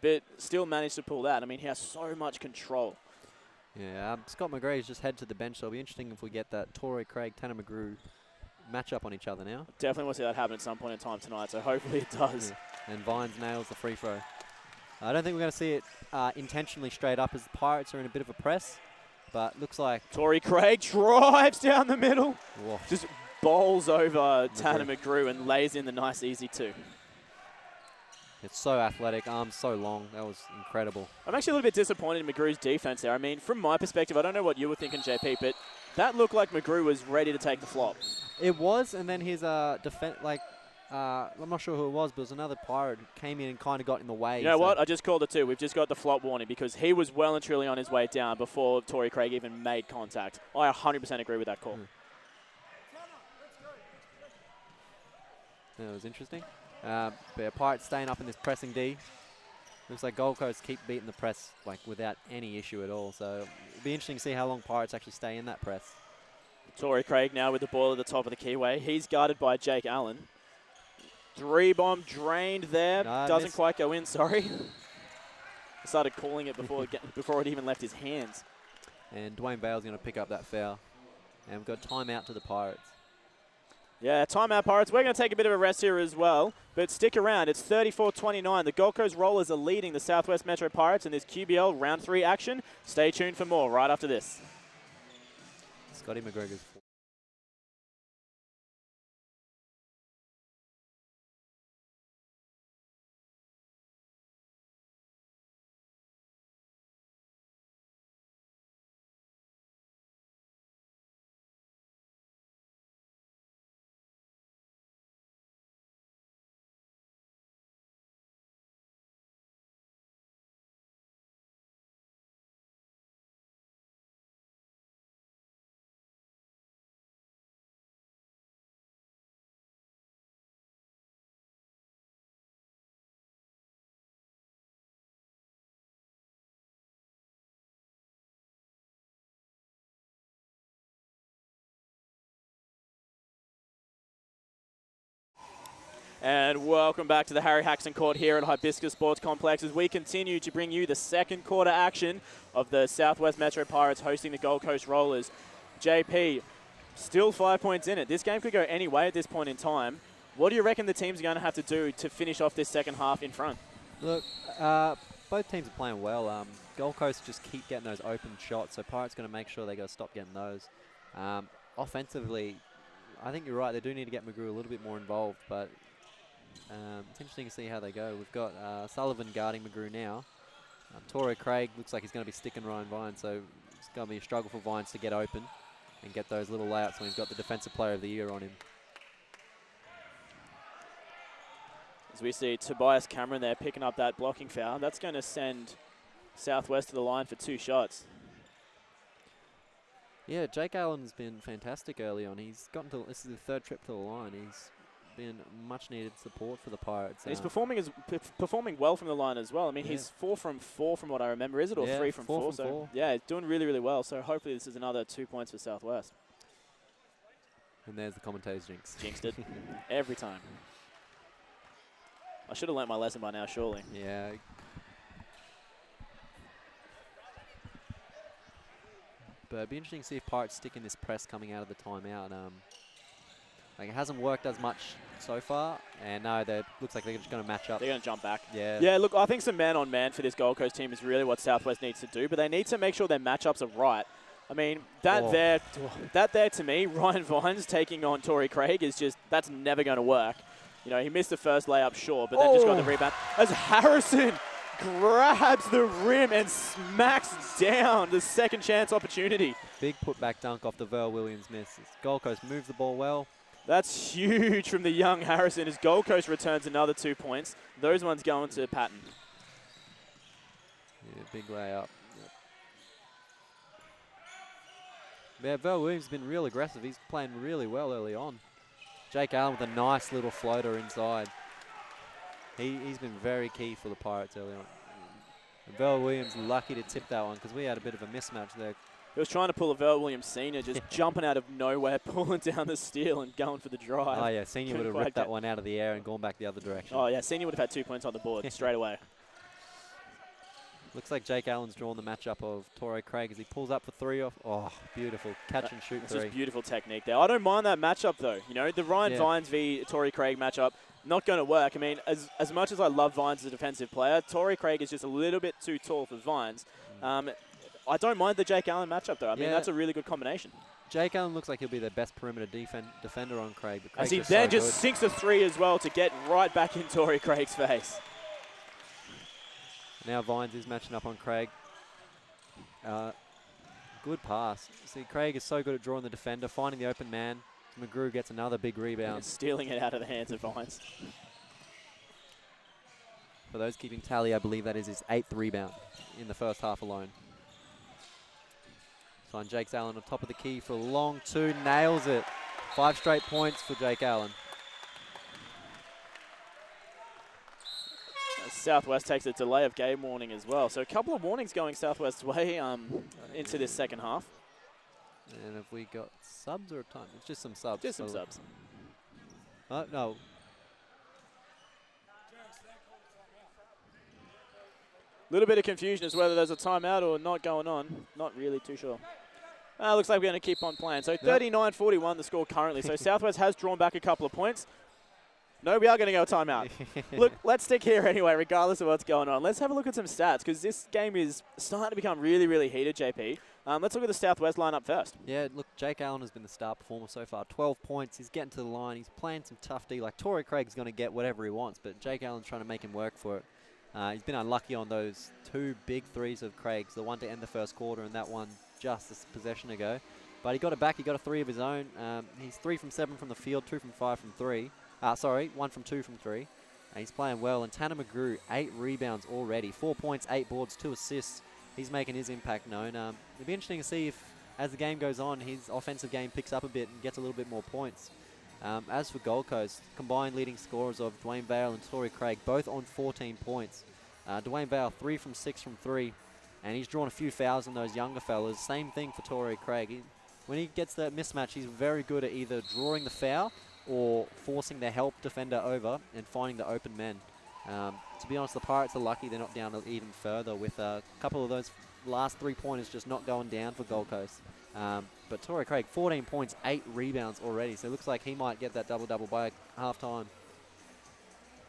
but still manage to pull that. I mean, he has so much control.
Yeah, Scott McGree's just head to the bench, so it'll be interesting if we get that Torrey Craig, Tanner McGrew match up on each other now.
Definitely want to see that happen at some point in time tonight, so hopefully it does.
Yeah. And Vines nails the free throw. I don't think we're going to see it intentionally straight up as the Pirates are in a bit of a press, but looks like...
Torrey Craig drives down the middle,
Whoa.
just bowls over Tanner McGrew and lays in the nice easy two.
It's so athletic, arms so long. That was incredible.
I'm actually a little bit disappointed in McGrew's defense there. I mean, from my perspective, I don't know what you were thinking, JP, but that looked like McGrew was ready to take the flop.
It was, and then his defense, I'm not sure who it was, but it was another Pirate who came in and kind of got in the way.
You know what? I just called it too. We've just got the flop warning because he was well and truly on his way down before Torrey Craig even made contact. I 100% agree with that call.
That was interesting. But Pirates staying up in this pressing D. Looks like Gold Coast keep beating the press without any issue at all. So it'll be interesting to see how long Pirates actually stay in that press.
Torrey Craig now with the ball at the top of the keyway. He's guarded by Jake Allen. Three bomb drained there. Doesn't quite go in, sorry. I started calling it before it even left his hands.
And Dwayne Vale's going to pick up that foul. And we've got timeout to the Pirates.
Yeah, timeout Pirates. We're going to take a bit of a rest here as well, but stick around. It's 34-29. The Gold Coast Rollers are leading the Southwest Metro Pirates in this QBL Round 3 action. Stay tuned for more right after this.
Scotty McGregor's.
And welcome back to the Harry Haxton Court here at Hibiscus Sports Complex as we continue to bring you the second quarter action of the Southwest Metro Pirates hosting the Gold Coast Rollers. JP, still 5 points in it. This game could go any way at this point in time. What do you reckon the teams are going to have to do to finish off this second half in front?
Look, both teams are playing well. Gold Coast just keep getting those open shots, so Pirates going to make sure they got to stop getting those. Offensively, I think you're right. They do need to get McGrew a little bit more involved, but it's interesting to see how they go. We've got Sullivan guarding McGrew now. Torrey Craig looks like he's going to be sticking Ryan Vines, so it's going to be a struggle for Vines to get open and get those little layups when he's got the Defensive Player of the Year on him.
As we see Tobias Cameron there picking up that blocking foul. That's going to send Southwest to the line for 2 shots.
Yeah, Jake Allen's been fantastic early on. He's gotten to, this is the 3rd trip to the line. He's been much needed support for the Pirates.
And he's performing well from the line as well. I mean, he's 4 from 4 from what I remember, is it? Or 3 from 4? So
4.
yeah, he's doing really, really well. So hopefully this is another 2 points for Southwest.
And there's the commentator's jinx.
Jinxed it. Every time. I should have learnt my lesson by now, surely.
Yeah. But it'd be interesting to see if Pirates stick in this press coming out of the timeout. Like, it hasn't worked as much so far, and no, looks like they're just going to match up.
They're going to jump back.
Yeah.
Yeah, look, I think some man-on-man for this Gold Coast team is really what Southwest needs to do, but they need to make sure their matchups are right. I mean, that there to me, Ryan Vines taking on Torrey Craig is just, that's never going to work. You know, he missed the first layup, sure, but then just got the rebound. As Harrison grabs the rim and smacks down the second chance opportunity.
Big putback dunk off the Verl Williams miss. Gold Coast moves the ball well.
That's huge from the young Harrison as Gold Coast returns another 2 points. Those ones going to Patton.
Yeah, big layup. Yeah, Verl Williams has been real aggressive. He's playing really well early on. Jake Allen with a nice little floater inside. He's been very key for the Pirates early on. And Verl Williams lucky to tip that one because we had a bit of a mismatch there.
He was trying to pull a Verl Williams Senior, just jumping out of nowhere, pulling down the steal and going for the drive.
Oh, yeah, Senior would have ripped that one out of the air and gone back the other direction.
Oh, yeah, Senior would have had 2 points on the board straight away.
Looks like Jake Allen's drawn the matchup of Torrey Craig as he pulls up for 3 off. Oh, beautiful. Catch and shoot 3.
That's just beautiful technique there. I don't mind that matchup, though. You know, the Ryan Vines v. Torrey Craig matchup, not going to work. I mean, as much as I love Vines as a defensive player, Torrey Craig is just a little bit too tall for Vines. I don't mind the Jake Allen matchup, though. I mean, that's a really good combination.
Jake Allen looks like he'll be the best perimeter defender on Craig. But
as he then just sinks a 3 as well to get right back in Torrey Craig's face.
Now Vines is matching up on Craig. Good pass. See, Craig is so good at drawing the defender, finding the open man. McGrew gets another big rebound.
And stealing it out of the hands of Vines.
For those keeping tally, I believe that is his 8th rebound in the first half alone. So on Jake Allen on top of the key for a long 2, nails it. 5 straight points for Jake Allen.
Southwest takes a delay of game warning as well. So a couple of warnings going Southwest's way into this second half.
And have we got subs or time? It's just some subs.
Just some subs.
No.
Little bit of confusion as whether there's a timeout or not going on. Not really too sure. Looks like we're going to keep on playing. So 39-41 the score currently. So Southwest has drawn back a couple of points. No, we are going to go timeout. Look, let's stick here anyway, regardless of what's going on. Let's have a look at some stats, because this game is starting to become really, really heated, JP. Let's look at the Southwest lineup first.
Yeah, look, Jake Allen has been the star performer so far. 12 points. He's getting to the line. He's playing some tough D. Like, Torrey Craig's going to get whatever he wants, but Jake Allen's trying to make him work for it. He's been unlucky on those 2 big threes of Craig's, the one to end the first quarter and that one just a possession ago. But he got it back. He got a 3 of his own. He's 3 from 7 from the field, 2 from 5 from 3. 1 from 2 from 3. And he's playing well. And Tanner McGrew, 8 rebounds already. 4 points, 8 boards, 2 assists. He's making his impact known. It'll be interesting to see if, as the game goes on, his offensive game picks up a bit and gets a little bit more points. As for Gold Coast, combined leading scorers of Dwayne Vale and Torrey Craig, both on 14 points. Dwayne Vale, 3 from 6 from 3. And he's drawn a few fouls on those younger fellas. Same thing for Torrey Craig. When he gets that mismatch, he's very good at either drawing the foul or forcing the help defender over and finding the open men. To be honest, the Pirates are lucky they're not down even further with a couple of those last 3-pointers just not going down for Gold Coast. But Torrey Craig, 14 points, 8 rebounds already, so it looks like he might get that double-double by half-time.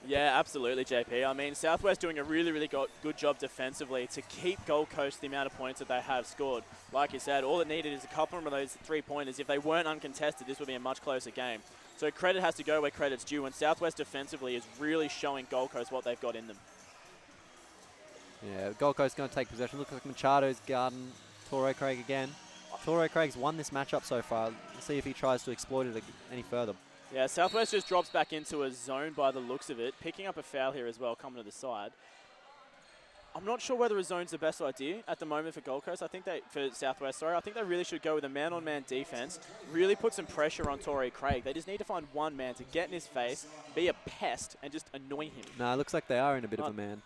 Yeah, absolutely, JP. I mean, Southwest doing a really, really good job defensively to keep Gold Coast the amount of points that they have scored. Like you said, all it needed is a couple of those 3-pointers. If they weren't uncontested, this would be a much closer game. So credit has to go where credit's due, and Southwest defensively is really showing Gold Coast what they've got in them.
Yeah, Gold Coast going to take possession. Looks like Machado's guarding Torrey Craig again. Torrey Craig's won this matchup so far. Let's see if he tries to exploit it any further.
Yeah, Southwest just drops back into a zone by the looks of it, picking up a foul here as well, coming to the side. I'm not sure whether a zone's the best idea at the moment for Gold Coast. I think for Southwest, sorry. I think they really should go with a man-on-man defense, really put some pressure on Torrey Craig. They just need to find one man to get in his face, be a pest, and just annoy him.
No, it looks like they are in a bit of a man.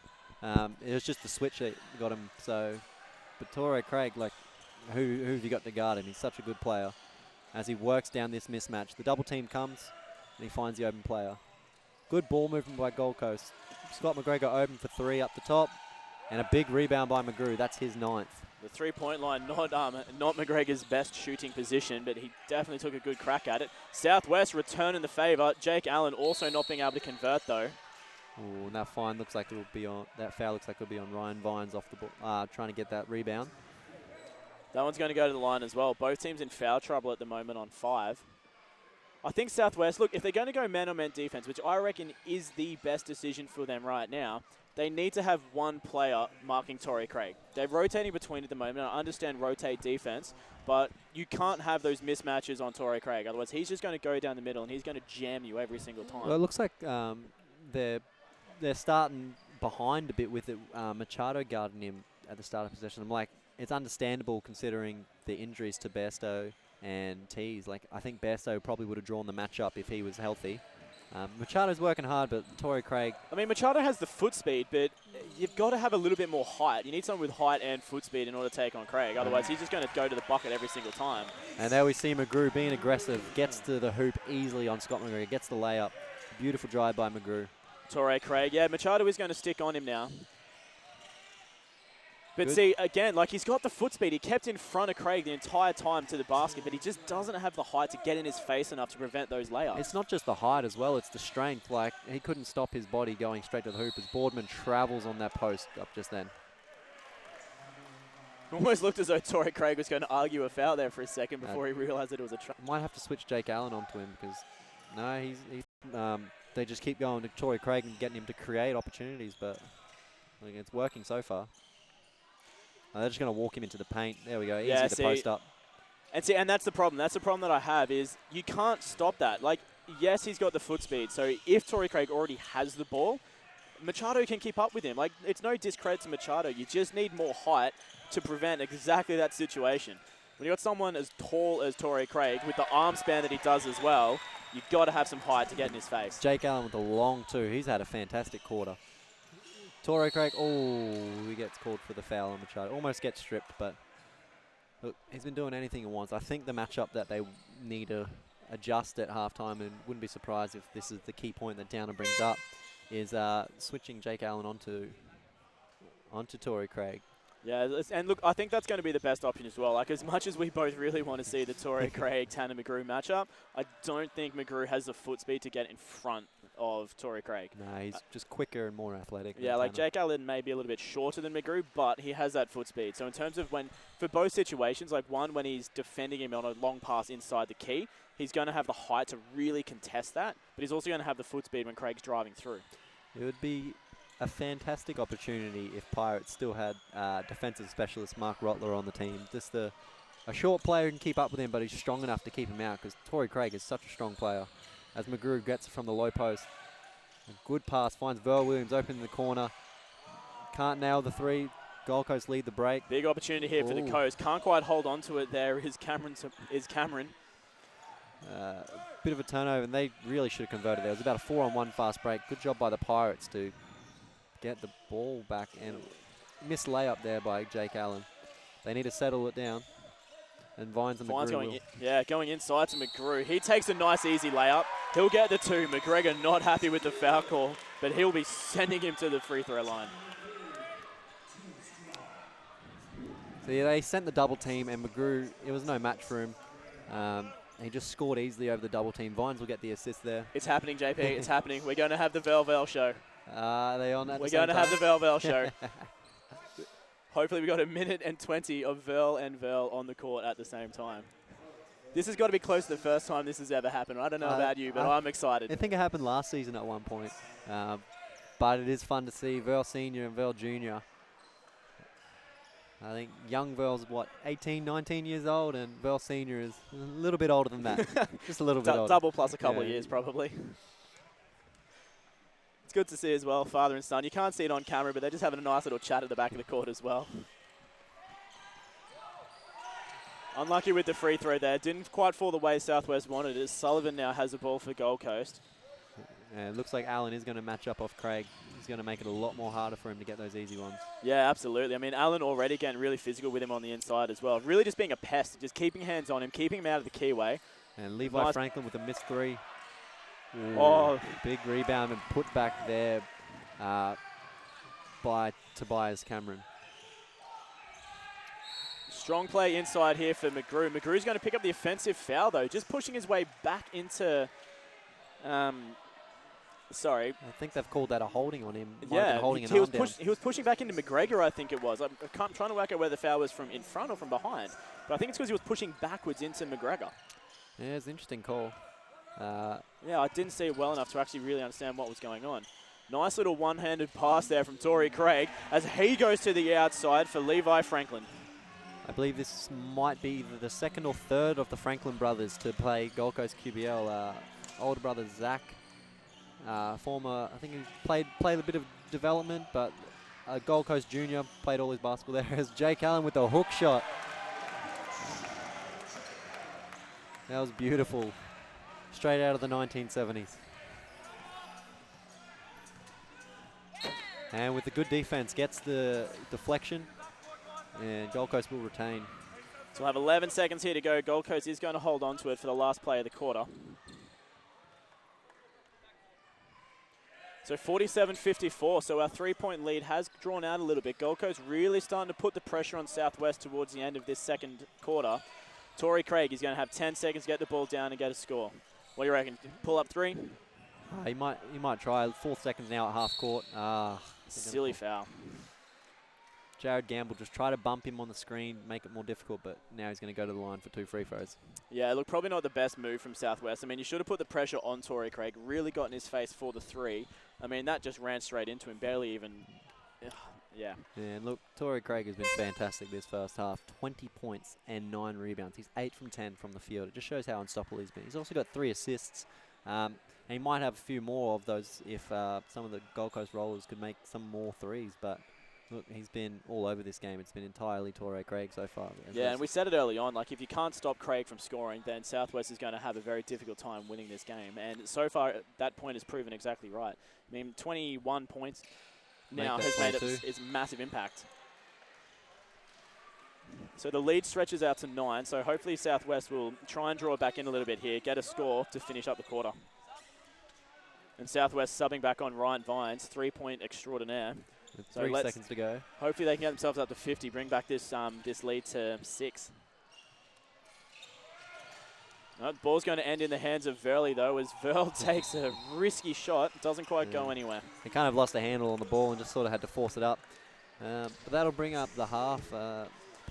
It was just the switch that got him. So, but Torrey Craig, like, who have you got to guard him? He's such a good player. As he works down this mismatch, the double team comes, and he finds the open player. Good ball movement by Gold Coast. Scott McGregor open for 3 up the top. And a big rebound by McGrew. That's his 9th.
The three-point line, not McGregor's best shooting position, but he definitely took a good crack at it. Southwest returning the favour. Jake Allen also not being able to convert, though.
Ooh, and that fine looks like it will be on. That foul looks like it'll be on Ryan Vines off the ball, trying to get that rebound.
That one's going to go to the line as well. Both teams in foul trouble at the moment on 5. I think Southwest, look, if they're going to go man-on-man defense, which I reckon is the best decision for them right now, they need to have one player marking Torrey Craig. They're rotating between at the moment. I understand rotate defense, but you can't have those mismatches on Torrey Craig. Otherwise, he's just going to go down the middle and he's going to jam you every single time.
Well, it looks like they're starting behind a bit with it. Machado guarding him at the start of possession. I'm like, it's understandable considering the injuries to Bairstow and Tees. Like, I think Bairstow probably would have drawn the matchup if he was healthy. Machado's working hard, but Torrey Craig...
I mean, Machado has the foot speed, but you've got to have a little bit more height. You need someone with height and foot speed in order to take on Craig. Otherwise, he's just going to go to the bucket every single time.
And there we see McGrew being aggressive, gets to the hoop easily on Scott McGrew, gets the layup. Beautiful drive by McGrew.
Torrey Craig, yeah, Machado is going to stick on him now. But see, again, like he's got the foot speed. He kept in front of Craig the entire time to the basket, but he just doesn't have the height to get in his face enough to prevent those layups.
It's not just the height as well, it's the strength. Like, he couldn't stop his body going straight to the hoop as Boardman travels on that post up just then.
Almost looked as though Torrey Craig was going to argue a foul there for a second before he realised that it was a trap.
Might have to switch Jake Allen onto him because, no, they just keep going to Torrey Craig and getting him to create opportunities, but like, it's working so far. They're just going to walk him into the paint. There we go. Easy to post up.
And that's the problem. That's the problem that I have is you can't stop that. Like, yes, he's got the foot speed. So if Torrey Craig already has the ball, Machado can keep up with him. Like, it's no discredit to Machado. You just need more height to prevent exactly that situation. When you got someone as tall as Torrey Craig with the arm span that he does as well, you've got to have some height to get in his face.
Jake Allen with the long 2. He's had a fantastic quarter. Torrey Craig, he gets called for the foul on Machado. Almost gets stripped, but look, he's been doing anything he wants. I think the matchup that they need to adjust at halftime, and wouldn't be surprised if this is the key point that Downer brings up, is switching Jake Allen onto Torrey Craig.
Yeah, and look, I think that's going to be the best option as well. Like, as much as we both really want to see the Torrey Craig, Tanner McGrew matchup, I don't think McGrew has the foot speed to get in front of Torrey Craig.
No, he's just quicker and more athletic.
Yeah, like Jake Allen may be a little bit shorter than McGrew, but he has that foot speed. So in terms of for both situations, like one, when he's defending him on a long pass inside the key, he's going to have the height to really contest that, but he's also going to have the foot speed when Craig's driving through.
It would be a fantastic opportunity if Pirates still had defensive specialist Mark Rottler on the team. Just a short player who can keep up with him, but he's strong enough to keep him out because Torrey Craig is such a strong player. As McGrew gets it from the low post. A good pass, finds Verl Williams open in the corner. Can't nail the 3. Gold Coast lead the break.
Big opportunity here for the Coast. Can't quite hold on to it there. Is Cameron.
Bit of a turnover, and they really should have converted there. It was about a 4-on-1 fast break. Good job by the Pirates to get the ball back, and missed layup there by Jake Allen. They need to settle it down. And Vines and McGrew
going inside to McGrew. He takes a nice, easy layup. He'll get the 2. McGregor not happy with the foul call, but he'll be sending him to the free throw line.
So yeah, they sent the double team, and McGrew, it was no match for him. He just scored easily over the double team. Vines will get the assist there.
It's happening, JP. It's happening. We're going to have the Vel show.
Are they on that?
We're going to have the Vel show. Hopefully we got 1:20 of Verl and Verl on the court at the same time. This has got to be close to the first time this has ever happened. I don't know about you, but I'm excited.
I think it happened last season at one point. But it is fun to see Verl Senior and Verl Junior. I think young Verl's, 18, 19 years old, and Verl Senior is a little bit older than that. Just a little bit older.
Double plus a couple of years, probably. good to see as well, father and son. You can't see it on camera, but they're just having a nice little chat at the back of the court as well. Unlucky with the free throw there. Didn't quite fall the way Southwest wanted it. Sullivan now has the ball for Gold Coast.
And it looks like Allen is going to match up off Craig. He's going to make it a lot more harder for him to get those easy ones.
Yeah, absolutely. I mean, Allen already getting really physical with him on the inside as well. Really just being a pest, just keeping hands on him, keeping him out of the keyway.
And Levi Franklin with a missed three. Ooh,
Oh,
big rebound and put back there by Tobias Cameron.
strong play inside here for McGrew. McGrew's going to pick up the offensive foul, though, just pushing his way back into... sorry.
I think they've called that a holding on him.
Yeah,
he
was pushing back into McGregor, I think it was. I'm trying to work out whether the foul was from in front or from behind. But I think it's because he was pushing backwards into McGregor.
Yeah, it's an interesting call.
Yeah, I didn't see it well enough to actually really understand what was going on. Nice little one-handed pass there from Torrey Craig as he goes to the outside for Levi Franklin.
I believe this might be the second or third of the Franklin brothers to play Gold Coast QBL. Older brother Zach, former, I think he played a bit of development, but Gold Coast Junior, played all his basketball there. As Jake Allen with a hook shot. That was beautiful. Straight out of the 1970s. And with the good defense, gets the deflection, and Gold Coast will retain.
So we'll have 11 seconds here to go. Gold Coast is going to hold on to it for the last play of the quarter. So 47-54, so our three-point lead has drawn out a little bit. Gold Coast really starting to put the pressure on Southwest towards the end of this second quarter. Torrey Craig is going to have 10 seconds to get the ball down and get a score. What do you reckon? Pull up three?
He might try. 4 seconds now at half court.
Silly foul.
Jared Gamble just try to bump him on the screen, make it more difficult, but now he's going to go to the line for 2 free throws.
Yeah, look, probably not the best move from Southwest. I mean, you should have put the pressure on Torrey Craig, really got in his face for the three. I mean, that just ran straight into him, barely even, yeah.
And look, Torrey Craig has been fantastic this first half. 20 points and 9 rebounds. He's 8 from 10 from the field. It just shows how unstoppable he's been. He's also got 3 assists. And he might have a few more of those if some of the Gold Coast Rollers could make some more threes, but look, he's been all over this game. It's been entirely Torrey Craig so far.
Yeah, and we said it early on, like if you can't stop Craig from scoring, then Southwest is going to have a very difficult time winning this game. And so far, that point has proven exactly right. I mean, 21 points now has made its massive impact. So the lead stretches out to 9, so hopefully Southwest will try and draw it back in a little bit here, get a score to finish up the quarter. And Southwest subbing back on Ryan Vines, 3-point extraordinaire.
With
So
3 seconds to go.
Hopefully they can get themselves up to 50, bring back this lead to 6. No, the ball's going to end in the hands of Verley, though, as Verl takes a risky shot. Doesn't quite go anywhere.
He kind of lost a handle on the ball and just sort of had to force it up. But that'll bring up the half.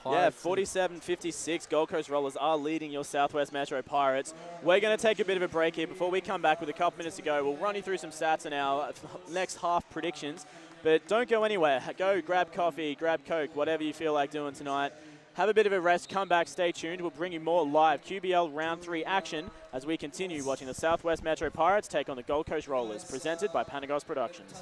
Yeah, 47-56. Gold Coast Rollers are leading your Southwest Metro Pirates. We're going to take a bit of a break here. Before we come back with a couple minutes to go, we'll run you through some stats and our next half predictions. But don't go anywhere. Go grab coffee, grab Coke, whatever you feel like doing tonight. Have a bit of a rest, come back, stay tuned. We'll bring you more live QBL Round 3 action as we continue watching the Southwest Metro Pirates take on the Gold Coast Rollers, presented by Panagos Productions.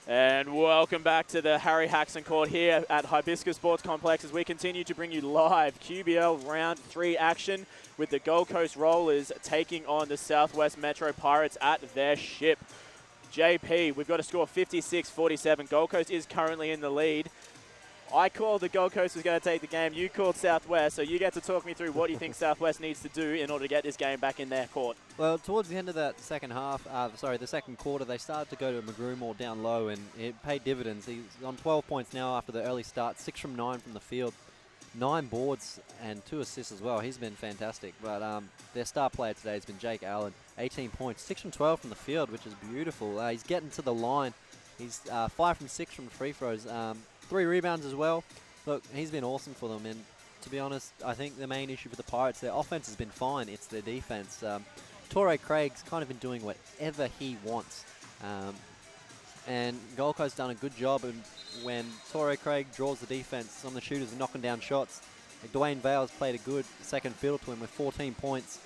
And welcome back to the Harry Haxon Court here at Hibiscus Sports Complex as we continue to bring you live QBL Round 3 action with the Gold Coast Rollers taking on the Southwest Metro Pirates at their ship. JP, we've got a score 56-47. Gold Coast is currently in the lead. I called the Gold Coast was going to take the game. You called Southwest, so you get to talk me through what you think Southwest needs to do in order to get this game back in their court.
Well, towards the end of that second half, the second quarter, they started to go to McGrew more down low, and it paid dividends. He's on 12 points now after the early start, 6 from 9 from the field, 9 boards and 2 assists as well. He's been fantastic. But their star player today has been Jake Allen, 18 points, 6 from 12 from the field, which is beautiful. He's getting to the line. He's 5 from 6 from free throws. 3 rebounds as well. Look, he's been awesome for them, and to be honest, I think the main issue for the Pirates, their offense has been fine. It's their defense. Torrey Craig's kind of been doing whatever he wants, and Gold Coast done a good job. And when Torrey Craig draws the defense on the shooters and knocking down shots, like Dwayne Vales played a good second fiddle to him with 14 points.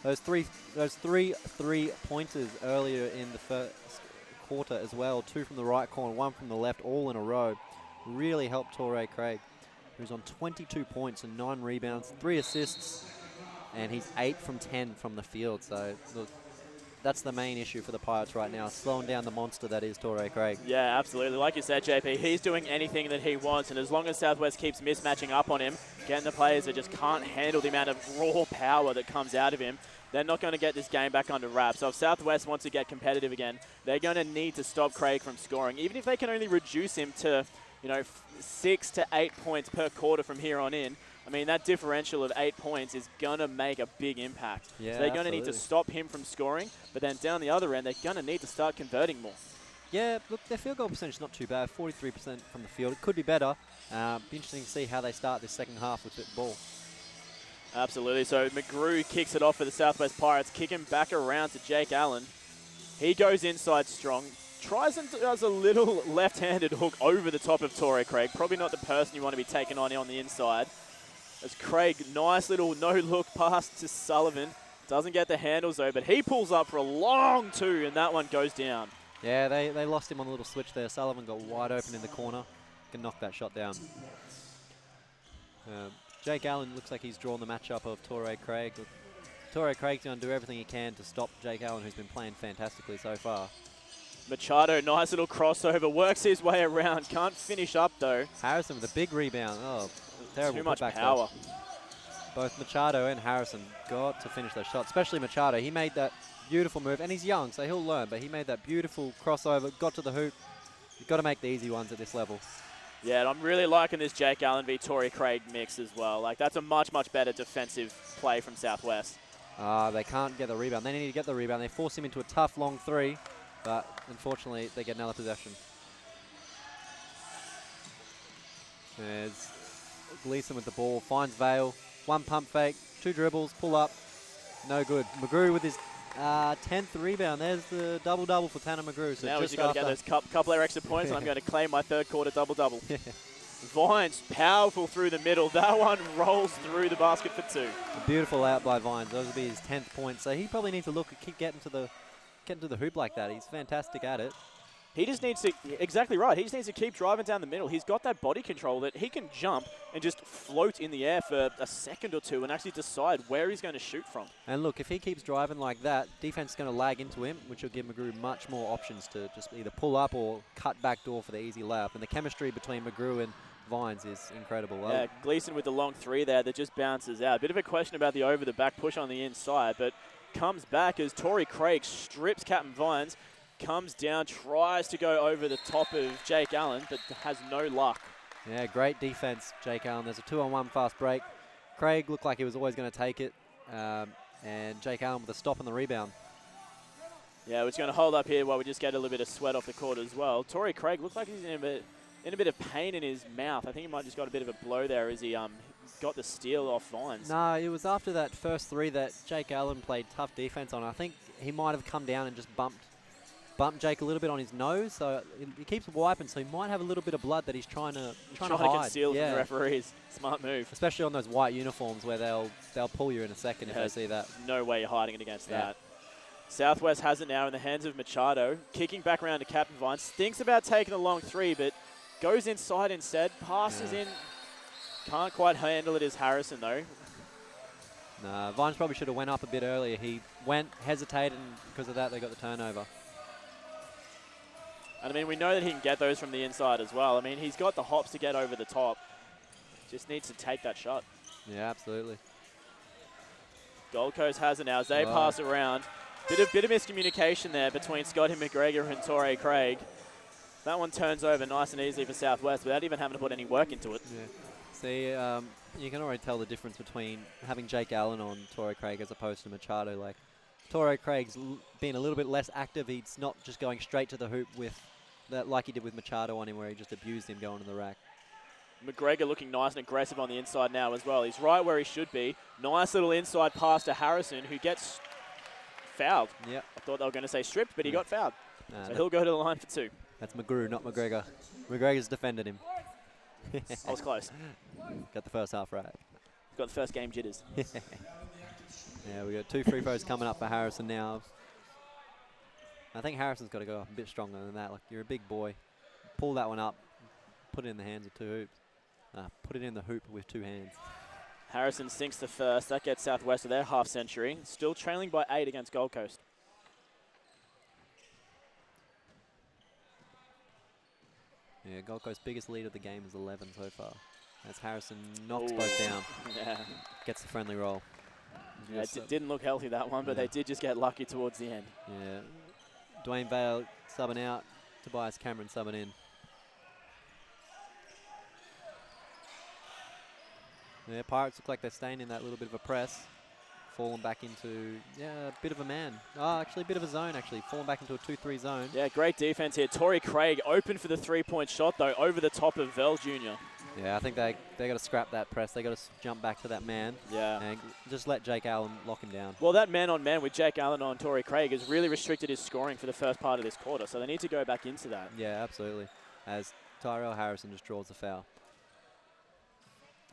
Those three three-pointers earlier in the first quarter as well, 2 from the right corner, 1 from the left, all in a row, really helped Torrey Craig, who's on 22 points and 9 rebounds, 3 assists, and he's 8 from 10 from the field. So look, that's the main issue for the Pirates right now, slowing down the monster that is Torrey Craig.
Yeah, absolutely. Like you said, JP, he's doing anything that he wants, and as long as Southwest keeps mismatching up on him, getting the players that just can't handle the amount of raw power that comes out of him, they're not going to get this game back under wraps. So if Southwest wants to get competitive again, they're going to need to stop Craig from scoring. Even if they can only reduce him to 6 to 8 points per quarter from here on in, I mean, that differential of 8 points is going to make a big impact.
Yeah,
so they're going to need to stop him from scoring, but then down the other end, they're going to need to start converting more.
Yeah, look, their field goal percentage is not too bad, 43% from the field. It could be better. Be interesting to see how they start this second half with the ball.
Absolutely. So McGrew kicks it off for the Southwest Pirates, kicking back around to Jake Allen. He goes inside strong. Tries and does a little left-handed hook over the top of Torrey Craig. Probably not the person you want to be taking on the inside. As Craig, nice little no-look pass to Sullivan. Doesn't get the handles though, but he pulls up for a long 2, and that one goes down.
Yeah, they lost him on the little switch there. Sullivan got wide open in the corner. Can knock that shot down. Jake Allen looks like he's drawn the matchup of Torrey Craig. Torrey Craig's going to do everything he can to stop Jake Allen, who's been playing fantastically so far.
Machado, nice little crossover, works his way around, can't finish up though.
Harrison with a big rebound. Oh, terrible.
Too much
putback
power.
There. Both Machado and Harrison got to finish those shots, especially Machado. He made that beautiful move, and he's young, so he'll learn, but he made that beautiful crossover, got to the hoop. You've got to make the easy ones at this level.
Yeah, and I'm really liking this Jake Allen v. Torrey Craig mix as well. Like, that's a much, much better defensive play from Southwest.
They can't get the rebound. They need to get the rebound. They force him into a tough long 3, but unfortunately they get another possession. There's Gleason with the ball, finds Vale, 1 pump fake, 2 dribbles, pull up, no good. McGrew with his 10th rebound. There's the double-double for Tanner McGrew. So
now
just
we've got to get those couple of extra points, and I'm going to claim my third quarter double-double. Vines, powerful through the middle. That one rolls through the basket for 2.
A beautiful out by Vines. Those will be his 10th point. So he probably needs to look at keep getting to the hoop like that. He's fantastic at it.
He just needs to, exactly right, he just needs to keep driving down the middle. He's got that body control that he can jump and just float in the air for a second or 2 and actually decide where he's going to shoot from.
And look, if he keeps driving like that, defense is going to lag into him, which will give McGrew much more options to just either pull up or cut back door for the easy layup. And the chemistry between McGrew and Vines is incredible.
Yeah, Gleason with the long 3 there that just bounces out. Bit of a question about the over-the-back push on the inside, but comes back as Torrey Craig strips Captain Vines, comes down, tries to go over the top of Jake Allen, but has no luck.
Yeah, great defense, Jake Allen. There's a 2-on-1 fast break. Craig looked like he was always going to take it, and Jake Allen with a stop on the rebound.
Yeah, we're just going to hold up here while we just get a little bit of sweat off the court as well. Torrey Craig looked like he's in a bit of pain in his mouth. I think he might have just got a bit of a blow there as he got the steal off Vines.
No, it was after that first 3 that Jake Allen played tough defense on. I think he might have come down and just bumped Jake a little bit on his nose, so he keeps wiping, so he might have a little bit of blood that he's trying to hide.
Conceal from the referees. Smart move.
Especially on those white uniforms where they'll pull you in a second if they see that.
No way you're hiding it against that. Southwest has it now in the hands of Machado. Kicking back around to Captain Vines. Thinks about taking the long three, but goes inside instead. Passes in. Can't quite handle it as Harrison, though.
Nah, Vines probably should have went up a bit earlier. He went, hesitated, and because of that, they got the turnover.
And I mean, we know that he can get those from the inside as well. I mean, he's got the hops to get over the top. Just needs to take that shot.
Yeah, absolutely.
Gold Coast has it now as they pass around. Bit of miscommunication there between Scotty McGregor and Torrey Craig. That one turns over nice and easy for Southwest without even having to put any work into it.
Yeah. See, you can already tell the difference between having Jake Allen on Torrey Craig as opposed to Machado. Like, Torrey Craig's been a little bit less active. He's not just going straight to the hoop with that like he did with Machado on him, where he just abused him going to the rack.
McGregor looking nice and aggressive on the inside now as well. He's right where he should be. Nice little inside pass to Harrison, who gets fouled.
Yep.
I thought they were going to say stripped, but he got fouled.
Nah,
So he'll go to the line for 2.
that's McGrew, not McGregor. McGregor's defended him.
I was close.
Got the first half right.
Got the first game jitters.
Yeah, we got 2 free throws coming up for Harrison now. I think Harrison's got to go a bit stronger than that. Like, you're a big boy. Pull that one up. Put it in the hands of 2 hoops. Put it in the hoop with 2 hands.
Harrison sinks the first. That gets Southwest to their half century. Still trailing by 8 against Gold Coast.
Yeah, Gold Coast's biggest lead of the game is 11 so far. As Harrison knocks both down.
Yeah.
Gets the friendly roll.
Yeah, it didn't look healthy, that one, but they did just get lucky towards the end.
Yeah. Dwayne Vale subbing out. Tobias Cameron subbing in. Yeah, Pirates look like they're staying in that little bit of a press. Falling back into, a bit of a man. Actually, a bit of a zone, actually. Falling back into a 2-3 zone.
Yeah, great defense here. Torrey Craig open for the 3-point shot, though, over the top of Vel Jr.
Yeah, I think they got to scrap that press. They got to jump back to that man.
Yeah.
And just let Jake Allen lock him down.
Well, that man-on-man with Jake Allen on Torrey Craig has really restricted his scoring for the first part of this quarter, so they need to go back into that.
Yeah, absolutely. As Tyrell Harrison just draws the foul.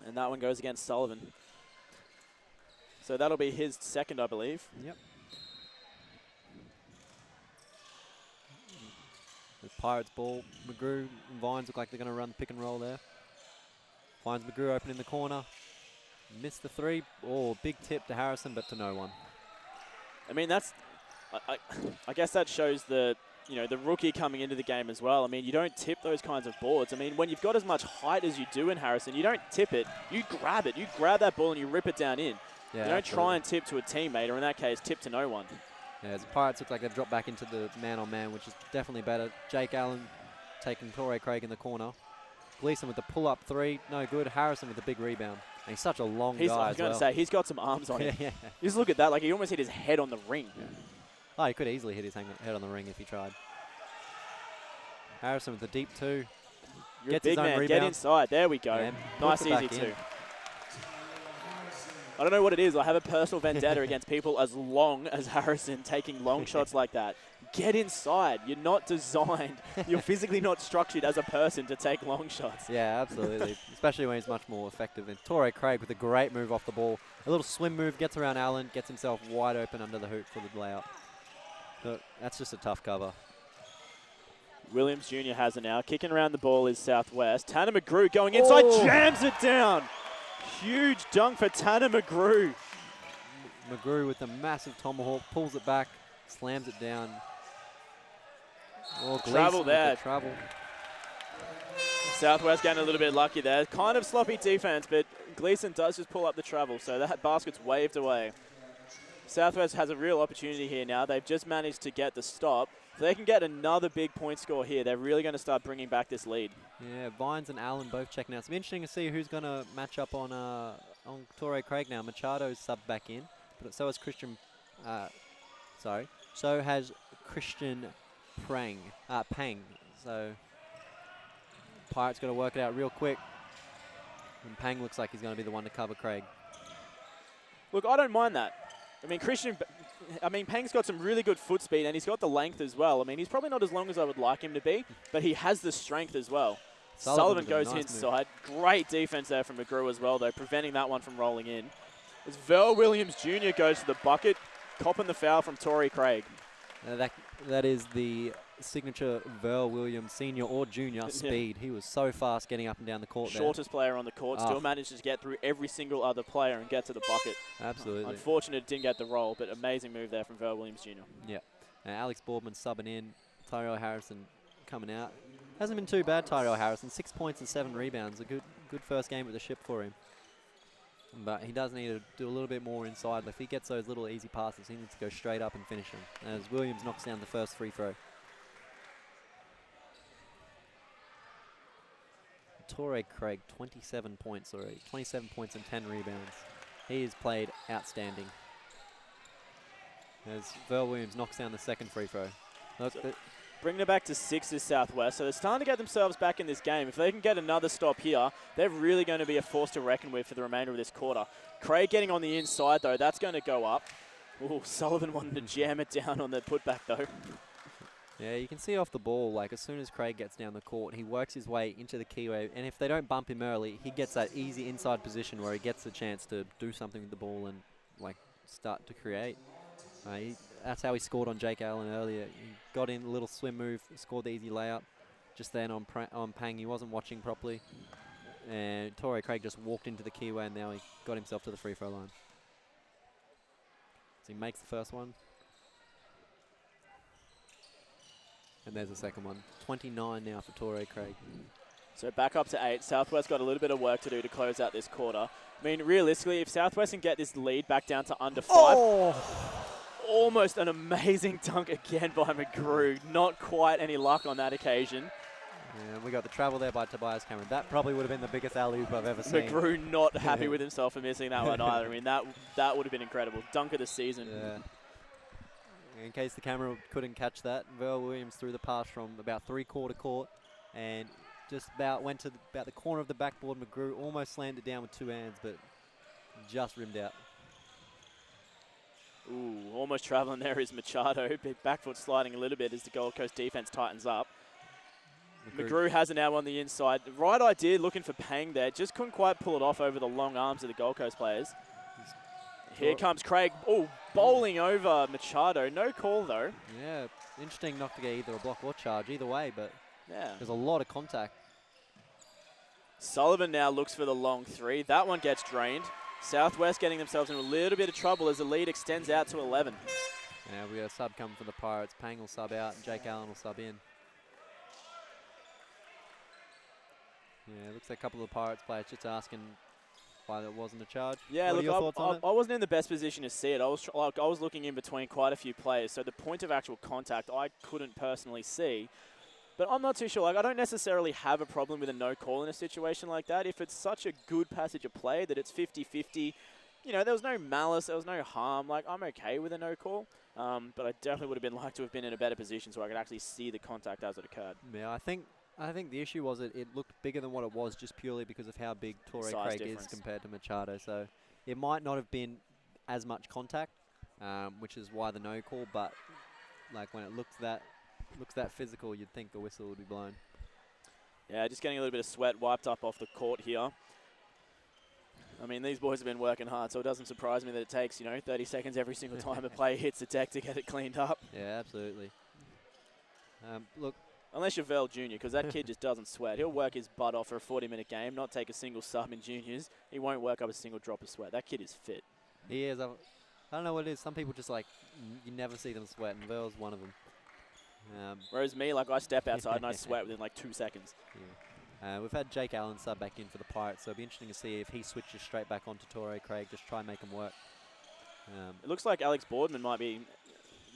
And that one goes against Sullivan. So that'll be his second, I believe.
Yep. The Pirates ball. McGrew and Vines look like they're going to run pick and roll there. Finds McGrew open in the corner. Missed the 3. Oh, big tip to Harrison, but to no one.
I mean, that's... I guess that shows the rookie coming into the game as well. I mean, you don't tip those kinds of boards. I mean, when you've got as much height as you do in Harrison, you don't tip it. You grab it. You grab that ball and you rip it down in.
Yeah,
you don't try and tip to a teammate, or in that case, tip to no one.
Yeah, the Pirates look like they've dropped back into the man-on-man, which is definitely better. Jake Allen taking Torrey Craig in the corner. Gleason with the pull-up 3, no good. Harrison with the big rebound. And he's such a long guy
I was going to say, he's got some arms on him.
Yeah.
Just look at that. Like, he almost hit his head on the ring.
Yeah. Oh, he could easily hit his head on the ring if he tried. Harrison with the deep 2.
You're
Gets
a big
his own
man.
rebound.
Get inside. There we go.
Yeah,
nice,
puts it
easy
back
2.
in.
I don't know what it is. I have a personal vendetta against people as long as Harrison taking long shots like that. Get inside. You're not designed. You're physically not structured as a person to take long shots.
Yeah, absolutely. Especially when he's much more effective. And Torrey Craig with a great move off the ball. A little swim move, gets around Allen, gets himself wide open under the hoop for the layup. So that's just a tough cover.
Williams Jr. has it now. Kicking around the ball is Southwest. Tanner McGrew going inside, jams it down. Huge dunk for Tanner McGrew.
McGrew with a massive tomahawk, pulls it back, slams it down. Oh,
Travel there.
Travel.
Southwest getting a little bit lucky there. Kind of sloppy defense, but Gleason does just pull up the travel, so that basket's waved away. Southwest has a real opportunity here now. They've just managed to get the stop. If they can get another big point score here, they're really going to start bringing back this lead.
Yeah, Vines and Allen both checking out. It's interesting to see who's going to match up on Torrey Craig now. Machado's subbed back in, but so has Christian. So has Christian Pang. So Pirates got to work it out real quick. And Pang looks like he's going to be the one to cover Craig.
Look, I don't mind that. I mean, Pang's got some really good foot speed, and he's got the length as well. I mean, he's probably not as long as I would like him to be, but he has the strength as well. Sullivan goes inside. Great defense there from McGrew as well, though, preventing that one from rolling in. As Vel Williams Jr. goes to the bucket, copping the foul from Torrey Craig.
That is the signature Verl Williams, senior or junior, speed. He was so fast getting up and down the court there.
Shortest player on the court, still managed to get through every single other player and get to the bucket.
Absolutely.
Unfortunate it didn't get the roll, but amazing move there from Verl Williams Jr.
Yeah. Alex Boardman subbing in, Tyrell Harrison coming out. Hasn't been too bad, Tyrell Harrison. 6 points and 7 rebounds. A good first game at the ship for him. But he does need to do a little bit more inside. If he gets those little easy passes, he needs to go straight up and finish them. As Williams knocks down the first free throw. Torrey Craig, 27 points already. 27 points and 10 rebounds. He has played outstanding. As Verl Williams knocks down the second free throw. Look,
bringing it back to 6 is Southwest, so they're starting to get themselves back in this game. If they can get another stop here, they're really going to be a force to reckon with for the remainder of this quarter. Craig getting on the inside, though, that's going to go up. Ooh, Sullivan wanted to jam it down on the putback, though.
Yeah, you can see off the ball, like as soon as Craig gets down the court, he works his way into the keyway, and if they don't bump him early, he gets that easy inside position where he gets the chance to do something with the ball and like start to create. That's how he scored on Jake Allen earlier. He got in a little swim move, scored the easy layup. Just then on Pang, he wasn't watching properly. And Torrey Craig just walked into the keyway and now he got himself to the free throw line. So he makes the first one. And there's the second one. 29 now for Torrey Craig.
So back up to 8. Southwest got a little bit of work to do to close out this quarter. I mean, realistically, if Southwest can get this lead back down to under 5, almost an amazing dunk again by McGrew. Not quite any luck on that occasion.
Yeah, we got the travel there by Tobias Cameron. That probably would have been the biggest alley-oop I've ever seen.
McGrew not happy with himself for missing that one either. I mean, that would have been incredible. Dunk of the season.
Yeah. In case the camera couldn't catch that, Verl Williams threw the pass from about 3/4 court and just about went to about the corner of the backboard. McGrew almost slammed it down with 2 hands, but just rimmed out.
Ooh, almost traveling there is Machado. Big back foot sliding a little bit as the Gold Coast defense tightens up. McGrew has it now on the inside. Right idea, looking for Pang there. Just couldn't quite pull it off over the long arms of the Gold Coast players. Here comes Craig. Oh, bowling over Machado. No call, though.
Yeah, interesting not to get either a block or charge, either way, but
yeah,
there's a lot of contact.
Sullivan now looks for the long 3. That one gets drained. Southwest getting themselves in a little bit of trouble as the lead extends out to 11.
Yeah, we got a sub coming for the Pirates. Pang will sub out and Jake Allen will sub in. Yeah, looks like a couple of the Pirates players just asking why there wasn't a charge.
Yeah,
what
look, I wasn't in the best position to see it. I was looking in between quite a few players, so the point of actual contact I couldn't personally see. But I'm not too sure. Like, I don't necessarily have a problem with a no call in a situation like that. If it's such a good passage of play that it's 50-50, you know, there was no malice, there was no harm. Like, I'm okay with a no call. But I definitely would have been to have been in a better position so I could actually see the contact as it occurred.
Yeah, I think the issue was it looked bigger than what it was just purely because of how big Torrey Craig is compared to Machado. So it might not have been as much contact, which is why the no call. But like when it looks that physical, you'd think the whistle would be blown.
Yeah, just getting a little bit of sweat wiped up off the court here. I mean, these boys have been working hard, so it doesn't surprise me that it takes, 30 seconds every single time a player hits the deck to get it cleaned up.
Yeah, absolutely. Look.
Unless you're Verl Jr., because that kid just doesn't sweat. He'll work his butt off for a 40-minute game, not take a single sub in juniors. He won't work up a single drop of sweat. That kid is fit.
He is. I don't know what it is. Some people just you never see them sweat, and Verl's one of them.
Whereas me, I step outside and I sweat within 2 seconds.
Yeah. We've had Jake Allen sub back in for the Pirates, so it'll be interesting to see if he switches straight back onto Torrey Craig, just try and make him work.
It looks like Alex Boardman might be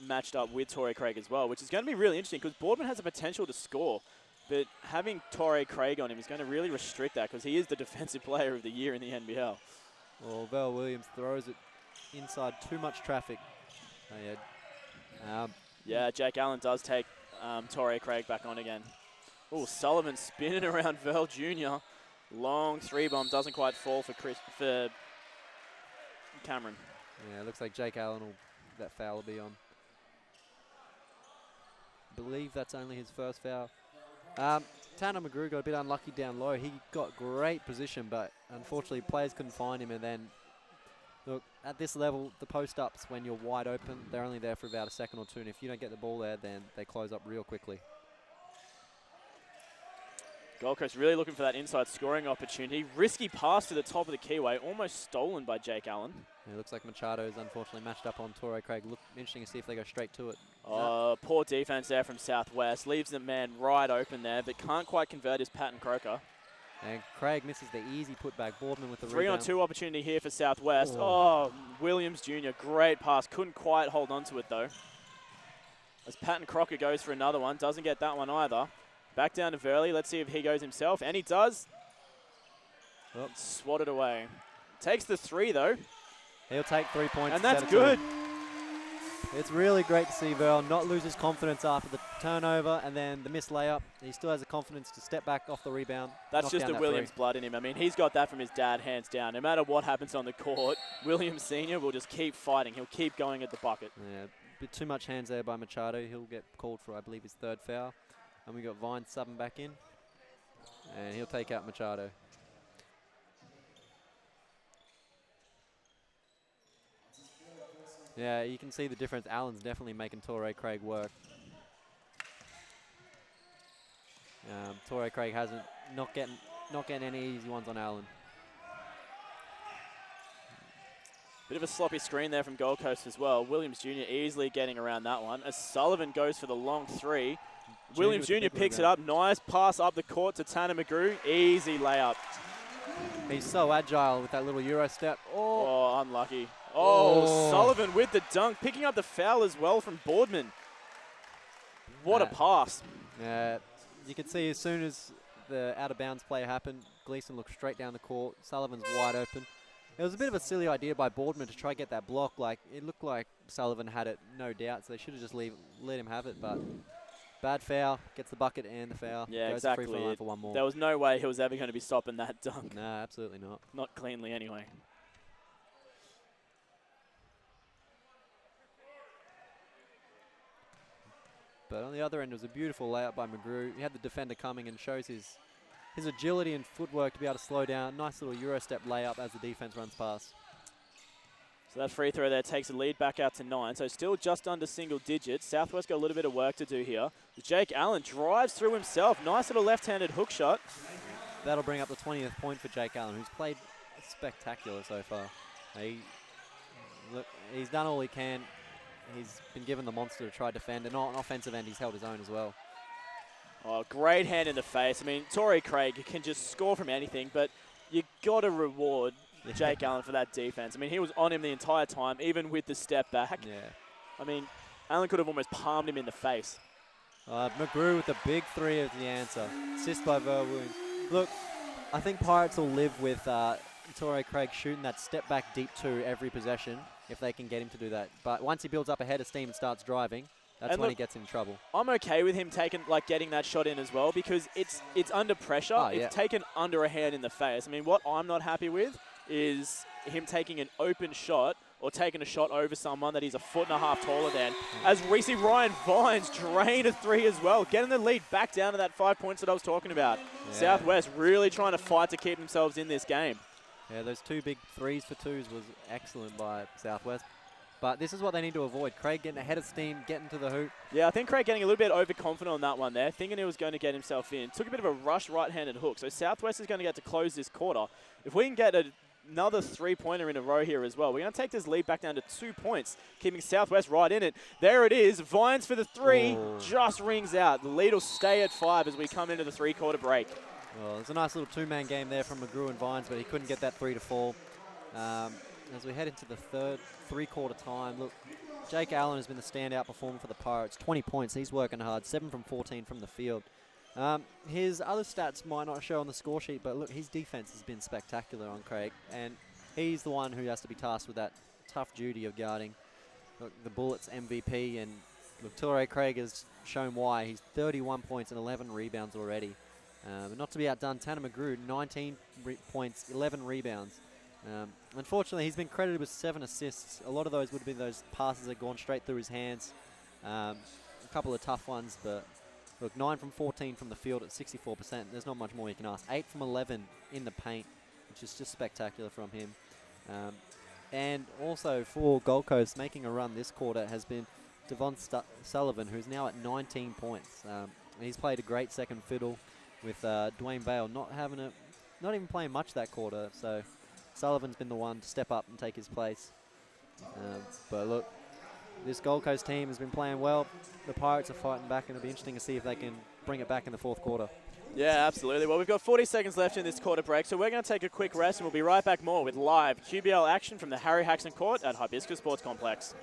matched up with Torrey Craig as well, which is going to be really interesting because Boardman has the potential to score, but having Torrey Craig on him is going to really restrict that because he is the defensive player of the year in the NBL.
Well, Verl Williams throws it inside, too much traffic.
Yeah, Jake Allen does take Torrey Craig back on again. Oh, Sullivan spinning around Verl Jr. Long 3-bomb, doesn't quite fall for Cameron.
Yeah, it looks like Jake Allen that foul will be on. Believe that's only his first foul. Tanner McGrew got a bit unlucky down low. He got great position, but unfortunately players couldn't find him, and then Look, at this level, the post-ups, when you're wide open, they're only there for about a second or two, and if you don't get the ball there, then they close up real quickly.
Gold Coast really looking for that inside scoring opportunity. Risky pass to the top of the keyway, almost stolen by Jake Allen.
It looks like Machado's unfortunately matched up on Torrey Craig. Look, interesting to see if they go straight to it.
Oh, poor defense there from Southwest. Leaves the man right open there, but can't quite convert his Patton Croker.
And Craig misses the easy putback. Boardman with the rebound.
3-on-2 opportunity here for Southwest. Oh, Williams Jr., great pass. Couldn't quite hold on to it, though. As Patton Crocker goes for another one. Doesn't get that one either. Back down to Verley. Let's see if he goes himself. And he does.
Oh.
Swatted away. Takes the 3, though.
He'll take 3 points.
And that's good.
It's really great to see Verl not lose his confidence after the turnover and then the missed layup. He still has the confidence to step back off the rebound.
That's just the Williams blood in him. I mean, he's got that from his dad, hands down. No matter what happens on the court, Williams Sr. will just keep fighting. He'll keep going at the bucket.
Yeah, a bit too much hands there by Machado. He'll get called for, I believe, his 3rd foul. And we got Vine subbing back in. And he'll take out Machado. Yeah, you can see the difference. Allen's definitely making Torrey Craig work. Torrey Craig hasn't not getting any easy ones on Allen.
Bit of a sloppy screen there from Gold Coast as well. Williams Jr. easily getting around that one. As Sullivan goes for the long 3. Williams Jr. picks it up. Nice pass up the court to Tanner McGrew. Easy layup.
He's so agile with that little Euro step.
Oh, unlucky. Oh, Sullivan with the dunk. Picking up the foul as well from Boardman. What a pass.
Yeah, you can see as soon as the out-of-bounds play happened, Gleason looked straight down the court. Sullivan's wide open. It was a bit of a silly idea by Boardman to try to get that block. Like, it looked like Sullivan had it, no doubt, so they should have just let him have it, but bad foul, gets the bucket and the foul.
Yeah,
goes
exactly.
Free for line for one more.
There was no way he was ever going to be stopping that dunk.
No, absolutely not.
Not cleanly anyway.
But on the other end, it was a beautiful layup by McGrew. He had the defender coming and shows his agility and footwork to be able to slow down. Nice little Euro step layup as the defense runs past.
So that free throw there takes the lead back out to 9. So still just under single digits. Southwest got a little bit of work to do here. Jake Allen drives through himself. Nice little left-handed hook shot.
That'll bring up the 20th point for Jake Allen, who's played spectacular so far. He's done all he can. He's been given the monster to try to defend, and on offensive end, he's held his own as well.
Oh, great hand in the face. I mean, Torrey Craig can just score from anything, but you got to reward Jake Allen for that defense. I mean, he was on him the entire time, even with the step back.
Yeah.
I mean, Allen could have almost palmed him in the face.
McGrew with the big 3 is the answer. Assist by Verwoon. Look, I think Pirates will live with Torrey Craig shooting that step back deep 2 every possession if they can get him to do that. But once he builds up a head of steam and starts driving, that's when he gets in trouble.
I'm okay with him getting that shot in as well because it's under pressure. It's taken under a hand in the face. I mean, what I'm not happy with is him taking an open shot or taking a shot over someone that he's a 1.5 feet taller than. As we see Ryan Vines drain a 3 as well, getting the lead back down to that 5 points that I was talking about. Yeah. Southwest really trying to fight to keep themselves in this game.
Yeah, those 2 big 3s for 2s was excellent by Southwest. But this is what they need to avoid. Craig getting ahead of steam, getting to the hoop.
Yeah, I think Craig getting a little bit overconfident on that one there, thinking he was going to get himself in. Took a bit of a rush right-handed hook. So Southwest is going to get to close this quarter. If we can get another 3-pointer in a row here as well, we're going to take this lead back down to 2 points, keeping Southwest right in it. There it is. Vines for the 3. Just rings out. The lead will stay at 5 as we come into the 3-quarter break.
Well, there's a nice little 2-man game there from McGrew and Vines, but he couldn't get that 3 to fall. As we head into the 3-quarter time, look, Jake Allen has been the standout performer for the Pirates. 20 points, he's working hard, 7 from 14 from the field. His other stats might not show on the score sheet, but look, his defense has been spectacular on Craig, and he's the one who has to be tasked with that tough duty of guarding the Bullets MVP. And look, Torrey Craig has shown why. He's 31 points and 11 rebounds already. Not to be outdone, Tanner McGrew, 19 points, 11 rebounds. Unfortunately, he's been credited with 7 assists. A lot of those would have been those passes that have gone straight through his hands. A couple of tough ones, but look, 9 from 14 from the field at 64%. There's not much more you can ask. 8 from 11 in the paint, which is just spectacular from him. And also for Gold Coast, making a run this quarter has been Devon Sullivan, who's now at 19 points. He's played a great second fiddle with Dwayne Bale not even playing much that quarter. So Sullivan's been the one to step up and take his place. But look, this Gold Coast team has been playing well. The Pirates are fighting back, and it'll be interesting to see if they can bring it back in the fourth quarter.
Yeah, absolutely. Well, we've got 40 seconds left in this quarter break, so we're going to take a quick rest, and we'll be right back more with live QBL action from the Harry Haxon Court at Hibiscus Sports Complex.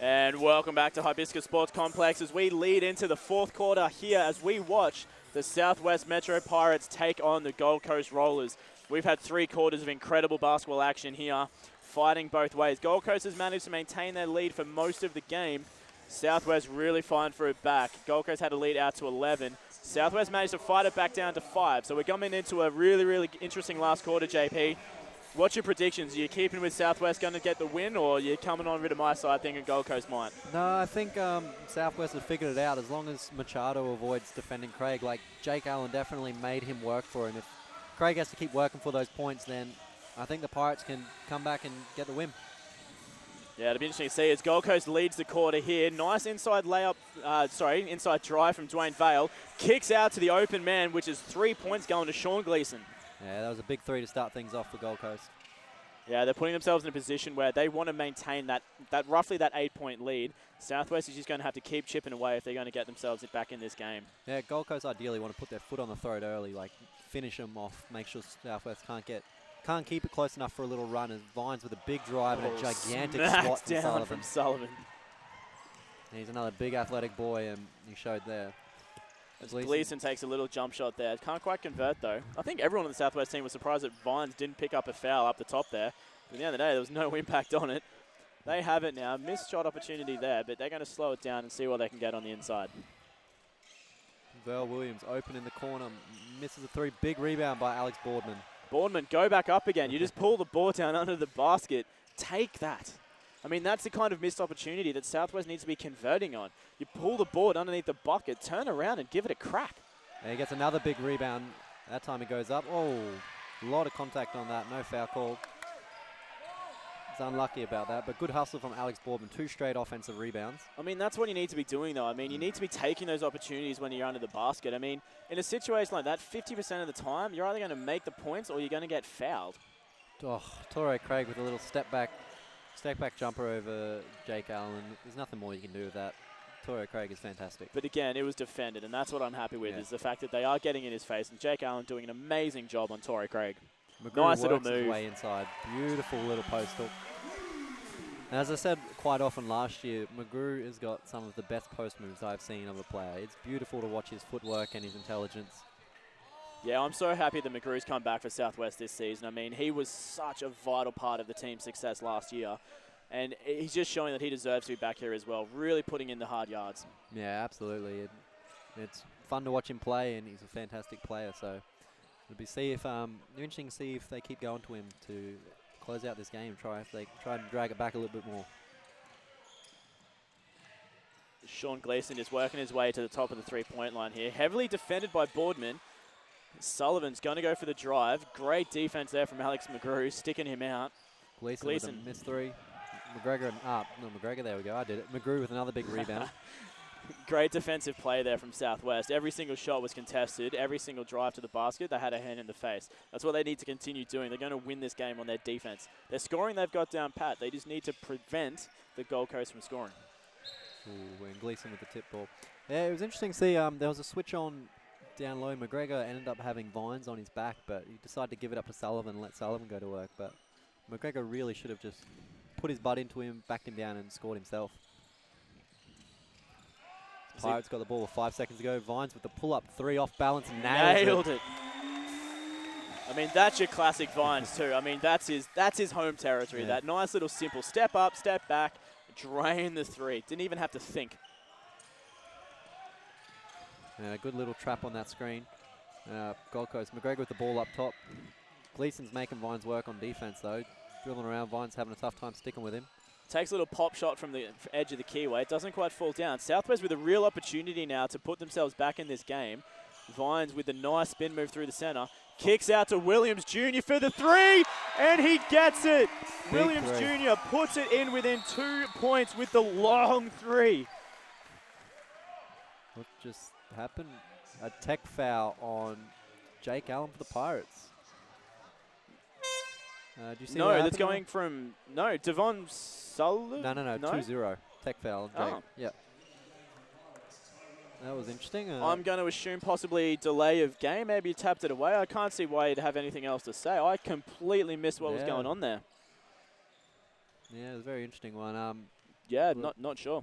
And welcome back to Hibiscus Sports Complex as we lead into the fourth quarter here as we watch the Southwest Metro Pirates take on the Gold Coast Rollers. We've had 3 quarters of incredible basketball action here, fighting both ways. Gold Coast has managed to maintain their lead for most of the game. Southwest really fighting for it back. Gold Coast had a lead out to 11. Southwest managed to fight it back down to 5. So we're coming into a really, really interesting last quarter, JP. What's your predictions? Are you keeping with Southwest going to get the win, or are you coming on rid of my side thinking Gold Coast might?
No, I think Southwest has figured it out as long as Machado avoids defending Craig. Like, Jake Allen definitely made him work for him. If Craig has to keep working for those points, then I think the Pirates can come back and get the win.
Yeah, it'll be interesting to see as Gold Coast leads the quarter here. Nice inside layup, inside drive from Dwayne Vale. Kicks out to the open man, which is 3 points going to Sean Gleason.
Yeah, that was a big 3 to start things off for Gold Coast.
Yeah, they're putting themselves in a position where they want to maintain that roughly that 8-point lead. Southwest is just going to have to keep chipping away if they're going to get themselves back in this game.
Yeah, Gold Coast ideally want to put their foot on the throat early, like finish them off, make sure Southwest can't keep it close enough for a little run. As Vines with a big drive and a gigantic swat
from Sullivan.
He's another big athletic boy, and he showed there.
Gleason takes a little jump shot there. Can't quite convert, though. I think everyone on the Southwest team was surprised that Vines didn't pick up a foul up the top there. But at the end of the day, there was no impact on it. They have it now. Missed shot opportunity there, but they're going to slow it down and see what they can get on the inside.
Val Williams open in the corner. Misses a 3. Big rebound by Alex Boardman.
Boardman, go back up again. You just pull the ball down under the basket. Take that. I mean, that's the kind of missed opportunity that Southwest needs to be converting on. You pull the board underneath the bucket, turn around and give it a crack.
And he gets another big rebound. That time he goes up. Oh, a lot of contact on that. No foul call. He's unlucky about that, but good hustle from Alex Boardman. 2 straight offensive rebounds.
I mean, that's what you need to be doing, though. I mean, you need to be taking those opportunities when you're under the basket. I mean, in a situation like that, 50% of the time, you're either going to make the points or you're going to get fouled.
Oh, Torrey Craig with a little step back jumper over Jake Allen. There's nothing more you can do with that. Torrey Craig is fantastic.
But again, it was defended, and that's what I'm happy with, is the fact that they are getting in his face, and Jake Allen doing an amazing job on Torrey Craig. Nice little move.
Way inside. Beautiful little post hook. And as I said quite often last year, McGrew has got some of the best post moves I've seen of a player. It's beautiful to watch his footwork and his intelligence.
Yeah, I'm so happy that McGrew's come back for Southwest this season. I mean, he was such a vital part of the team's success last year. And he's just showing that he deserves to be back here as well, really putting in the hard yards.
Yeah, absolutely. It's fun to watch him play, and he's a fantastic player. So it'll be interesting to see if they keep going to him to close out this game, try and drag it back a little bit more.
Sean Gleason is working his way to the top of the three-point line here. Heavily defended by Boardman. Sullivan's going to go for the drive. Great defense there from Alex McGrew, sticking him out.
Gleason. With a missed 3. McGregor, McGregor, there we go, I did it. McGrew with another big rebound.
Great defensive play there from Southwest. Every single shot was contested. Every single drive to the basket, they had a hand in the face. That's what they need to continue doing. They're going to win this game on their defense. Their scoring, they've got down pat. They just need to prevent the Gold Coast from scoring.
Ooh, and Gleason with the tip ball. Yeah, it was interesting to see there was a switch on down low. McGregor ended up having Vines on his back, but he decided to give it up to Sullivan and let Sullivan go to work. But McGregor really should have just put his butt into him, backed him down, and scored himself. Pirates got the ball with 5 seconds to go. Vines with the pull-up 3 off balance.
Nailed it. I mean, that's your classic Vines too. I mean, that's his home territory.
Yeah.
That nice little simple step up, step back, drain the 3. Didn't even have to think.
A good little trap on that screen. Gold Coast, McGregor with the ball up top. Gleason's making Vines work on defense though. Dribbling around, Vines having a tough time sticking with him.
Takes a little pop shot from the edge of the keyway. It doesn't quite fall down. Southwest with a real opportunity now to put themselves back in this game. Vines with the nice spin move through the center. Kicks out to Williams Jr. for the 3, and he gets it.
Big
Williams
3.
Jr. puts it in within 2 points with the long 3.
What just happened? A tech foul on Jake Allen for the Pirates. Do you see
No,
what
that's
happened
going from, no, Devon Sullivan?
No, 2-0. Tech foul on Jake.
Oh.
Yep. That was interesting.
I'm going to assume possibly delay of game. Maybe he tapped it away. I can't see why he'd have anything else to say. I completely missed what was going on there.
Yeah, it was a very interesting one.
Yeah, not sure.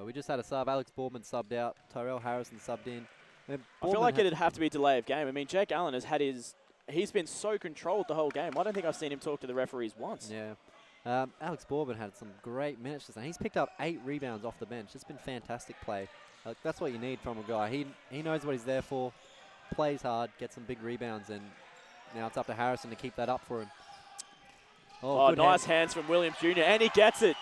We just had a sub. Alex Boardman subbed out. Tyrell Harrison subbed in.
I feel like it'd have to be delay of game. I mean, Jake Allen has had he's been so controlled the whole game. I don't think I've seen him talk to the referees once.
Yeah. Alex Boardman had some great minutes today. He's picked up 8 rebounds off the bench. It's been fantastic play. That's what you need from a guy. He knows what he's there for. Plays hard, gets some big rebounds, and now it's up to Harrison to keep that up for him.
Oh, nice hands from Williams Jr. and he gets it.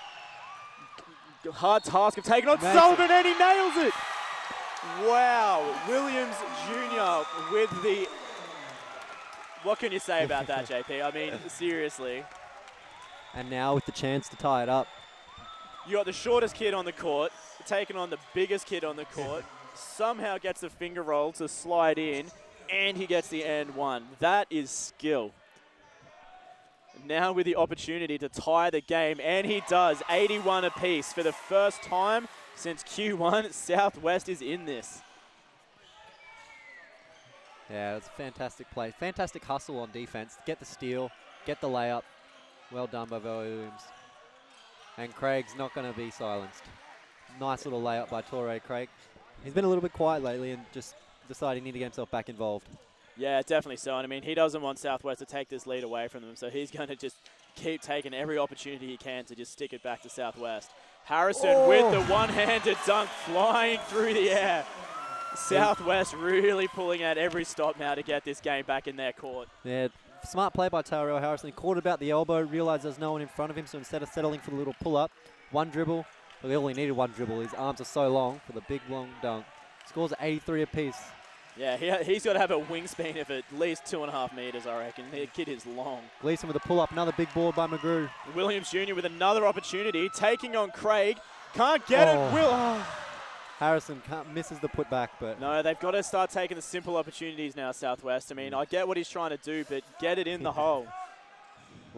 Hard task of taking on
Makes
Sullivan and he nails it. Wow, Williams Jr. with the... What can you say about that, JP? I mean, seriously.
And now with the chance to tie it up.
You got the shortest kid on the court, taking on the biggest kid on the court, somehow gets the finger roll to slide in, and he gets the and 1. That is skill. Now with the opportunity to tie the game, and he does. 81 apiece for the first time since Q1. Southwest is in this.
Yeah, it's a fantastic play. Fantastic hustle on defense. Get the steal, get the layup. Well done by Williams. And Craig's not going to be silenced. Nice little layup by Torrey Craig. He's been a little bit quiet lately and just decided he needed to get himself back involved.
Yeah, definitely so. And I mean, he doesn't want Southwest to take this lead away from them, so he's going to just keep taking every opportunity he can to just stick it back to Southwest. Harrison with the one-handed dunk flying through the air. Southwest really pulling out every stop now to get this game back in their court.
Yeah, smart play by Tyrell Harrison. He caught about the elbow, realized there's no one in front of him, so instead of settling for the little pull-up, one dribble. Well, he only needed one dribble. His arms are so long for the big, long dunk. Scores 83 apiece.
Yeah, he's got to have a wingspan of at least 2.5 meters, I reckon. The kid is long.
Gleason with a pull-up, another big board by McGrew.
Williams Jr. with another opportunity, taking on Craig. Can't get it.
Harrison misses the putback, but...
No, they've got to start taking the simple opportunities now, Southwest. I mean, I get what he's trying to do, but get it in the hole.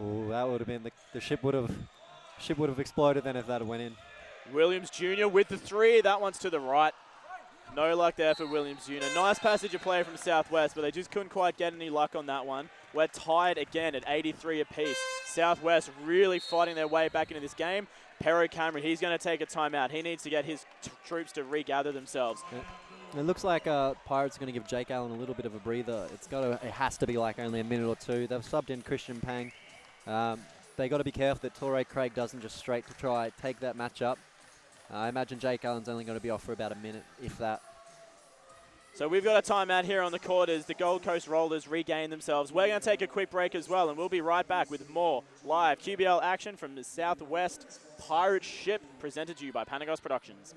Oh, that would have been... The ship would have exploded then if that had went in.
Williams Jr. with the 3. That one's to the right. No luck there for Williams Jr. Nice passage of play from Southwest, but they just couldn't quite get any luck on that one. We're tied again at 83 apiece. Southwest really fighting their way back into this game. Pero Cameron, he's going to take a timeout. He needs to get his troops to regather themselves.
Yeah. It looks like Pirates are going to give Jake Allen a little bit of a breather. It has to be like only a minute or two. They've subbed in Christian Pang. They got to be careful that Torrey Craig doesn't just straight to try take that matchup. I imagine Jake Allen's only going to be off for about a minute, if that.
So we've got a timeout here on the court as the Gold Coast Rollers regain themselves. We're going to take a quick break as well, and we'll be right back with more live QBL action from the Southwest Pirate Ship, presented to you by Panagos Productions.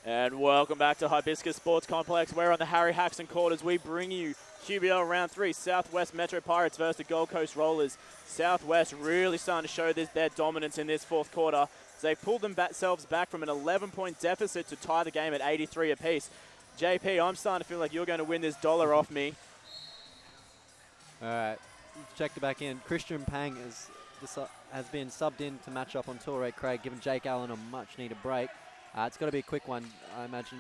And welcome back to Hibiscus Sports Complex. We're on the Harry Haxon Court as we bring you QBL Round 3, Southwest Metro Pirates versus the Gold Coast Rollers. Southwest really starting to show their dominance in this fourth quarter as they pulled themselves back from an 11-point deficit to tie the game at 83 apiece. JP, I'm starting to feel like you're going to win this dollar off me.
All right, checked it back in. Christian Pang has been subbed in to match up on Torrey Craig, giving Jake Allen a much-needed break. It's got to be a quick one. I imagine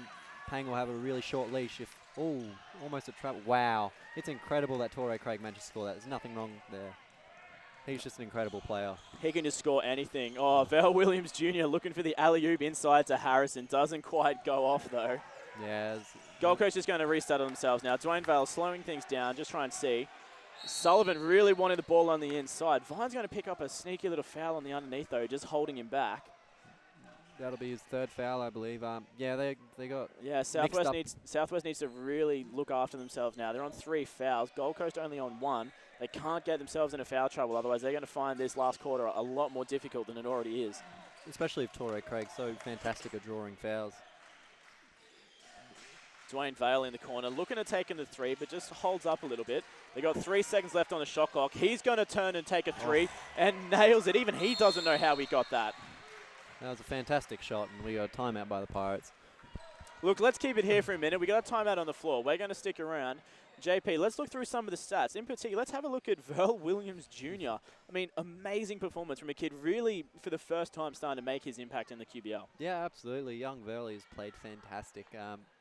Pang will have a really short leash. Almost a trap. Wow. It's incredible that Torrey Craig managed to score that. There's nothing wrong there. He's just an incredible player.
He can just score anything. Oh, Val Williams Jr. looking for the alley-oop inside to Harrison. Doesn't quite go off, though.
Yeah.
Gold Coast is going to restart on themselves now. Dwayne Vale slowing things down, just try and see. Sullivan really wanting the ball on the inside. Vine's going to pick up a sneaky little foul on the underneath, though, just holding him back.
That'll be his third foul, I believe. Yeah, they got.
Yeah, Southwest needs to really look after themselves now. They're on 3 fouls. Gold Coast only on 1. They can't get themselves into foul trouble. Otherwise, they're going to find this last quarter a lot more difficult than it already is.
Especially if Torrey Craig's so fantastic at drawing fouls.
Dwayne Vale in the corner, looking to take in the 3, but just holds up a little bit. They got 3 seconds left on the shot clock. He's going to turn and take a 3 and nails it. Even he doesn't know how he got that.
That was a fantastic shot, and we got a timeout by the Pirates.
Look, let's keep it here for a minute. We got a timeout on the floor. We're going to stick around. JP, let's look through some of the stats. In particular, let's have a look at Val Williams Jr. I mean, amazing performance from a kid really, for the first time, starting to make his impact in the QBL.
Yeah, absolutely. Young Val has played fantastic.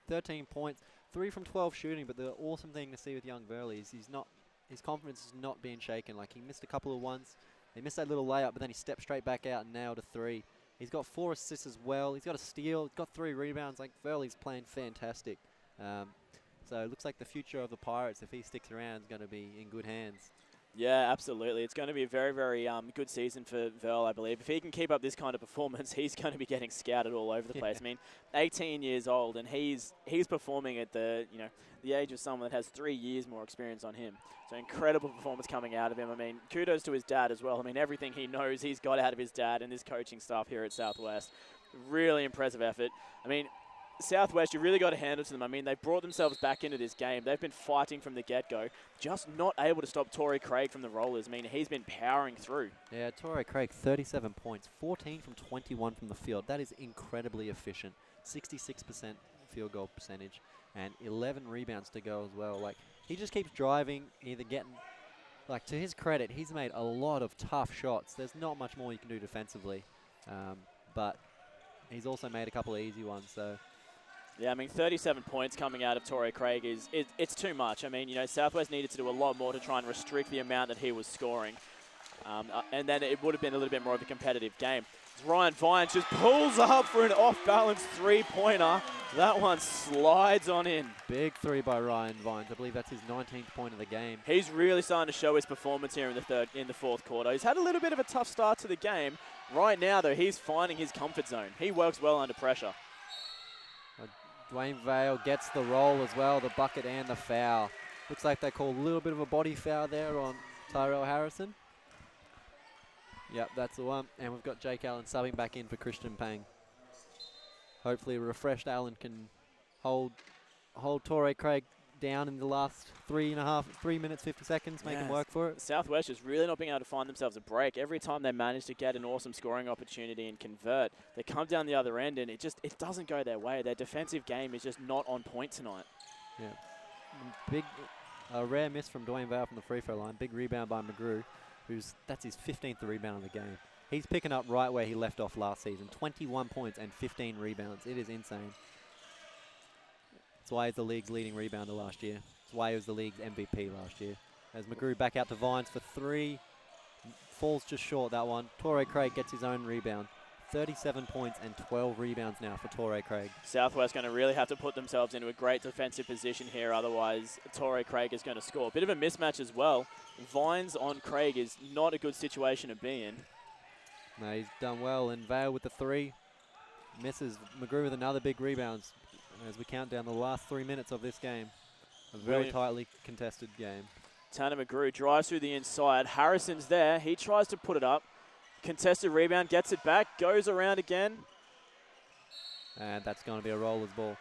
13 points, 3 from 12 shooting, but the awesome thing to see with young Val is his confidence is not being shaken. Like, he missed a couple of ones. He missed that little layup, but then he stepped straight back out and nailed a 3. He's got 4 assists as well. He's got a steal. He's got 3 rebounds. Like, Verley's playing fantastic. So it looks like the future of the Pirates, if he sticks around, is going to be in good hands.
Yeah, absolutely. It's going to be a very, very good season for Verl, I believe. If he can keep up this kind of performance, he's going to be getting scouted all over the place. I mean, 18 years old, and he's performing at the age of someone that has 3 years more experience on him. So incredible performance coming out of him. I mean, kudos to his dad as well. I mean, everything he knows he's got out of his dad and his coaching staff here at Southwest. Really impressive effort. I mean, Southwest, you really got to hand it to them. I mean, they brought themselves back into this game. They've been fighting from the get-go, just not able to stop Torrey Craig from the Rollers. I mean, he's been powering through.
Yeah, Torrey Craig, 37 points, 14 from 21 from the field. That is incredibly efficient. 66% field goal percentage and 11 rebounds to go as well. Like, he just keeps driving, either getting, like, to his credit, he's made a lot of tough shots. There's not much more you can do defensively, but he's also made a couple of easy ones, so.
Yeah, I mean, 37 points coming out of Torrey Craig it's too much. I mean, Southwest needed to do a lot more to try and restrict the amount that he was scoring. And then it would have been a little bit more of a competitive game. Ryan Vines just pulls up for an off-balance 3-pointer. That one slides on in.
Big 3 by Ryan Vines. I believe that's his 19th point of the game.
He's really starting to show his performance here in the fourth quarter. He's had a little bit of a tough start to the game. Right now, though, he's finding his comfort zone. He works well under pressure.
Dwayne Vale gets the roll as well, the bucket and the foul. Looks like they call a little bit of a body foul there on Tyrell Harrison. Yep, that's the one. And we've got Jake Allen subbing back in for Christian Pang. Hopefully a refreshed Allen can hold Torrey Craig down in the last 3 minutes, 50 seconds, make him work for it.
Southwest is really not being able to find themselves a break. Every time they manage to get an awesome scoring opportunity and convert, they come down the other end and it doesn't go their way. Their defensive game is just not on point tonight.
Yeah. A rare miss from Dwayne Vale from the free throw line. Big rebound by McGrew, that's his 15th rebound of the game. He's picking up right where he left off last season. 21 points and 15 rebounds. It is insane. That's why he's the league's leading rebounder last year. That's why he was the league's MVP last year. As McGrew back out to Vines for 3. Falls just short, that one. Torrey Craig gets his own rebound. 37 points and 12 rebounds now for Torrey Craig.
Southwest going to really have to put themselves into a great defensive position here. Otherwise, Torrey Craig is going to score. Bit of a mismatch as well. Vines on Craig is not a good situation to be in.
No, he's done well. And Vale with the 3. Misses. McGrew with another big rebound. As we count down the last 3 minutes of this game. A very tightly contested game.
Tanner McGrew drives through the inside. Harrison's there. He tries to put it up. Contested rebound, gets it back, goes around again.
And that's going to be a roller's ball.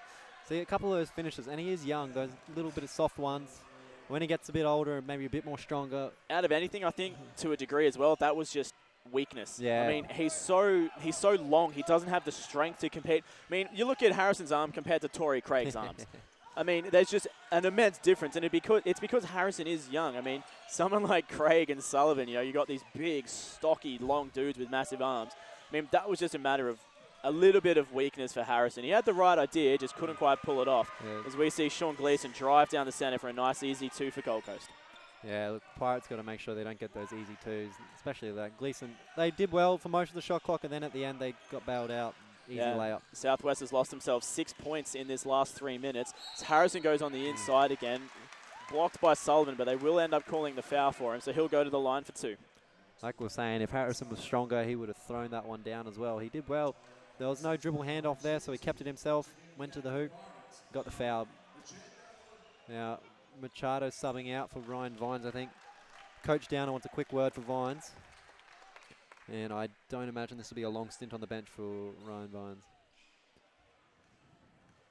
See, a couple of those finishes, and he is young, those little bit of soft ones. When he gets a bit older, maybe a bit more stronger.
Out of anything, I think, to a degree as well, that was just weakness.
Yeah.
I mean, he's so long. He doesn't have the strength to compete. I mean, you look at Harrison's arm compared to Torrey Craig's arms. I mean, there's just an immense difference, and it's because Harrison is young. I mean, someone like Craig and Sullivan, you know, you got these big, stocky, long dudes with massive arms. I mean, that was just a matter of a little bit of weakness for Harrison. He had the right idea, just couldn't quite pull it off. Yeah. As we see Sean Gleason drive down the centre for a nice, easy 2 for Gold Coast.
Yeah, look, Pirates got to make sure they don't get those easy 2s, especially that. Gleason, they did well for most of the shot clock, and then at the end they got bailed out. Easy layup.
Southwest has lost themselves 6 points in this last 3 minutes. So Harrison goes on the inside again, blocked by Sullivan, but they will end up calling the foul for him, so he'll go to the line for 2.
Like we were saying, if Harrison was stronger, he would have thrown that one down as well. He did well. There was no dribble handoff there, so he kept it himself, went to the hoop, got the foul. Now, Machado subbing out for Ryan Vines, I think. Coach Downer wants a quick word for Vines. And I don't imagine this will be a long stint on the bench for Ryan Vines.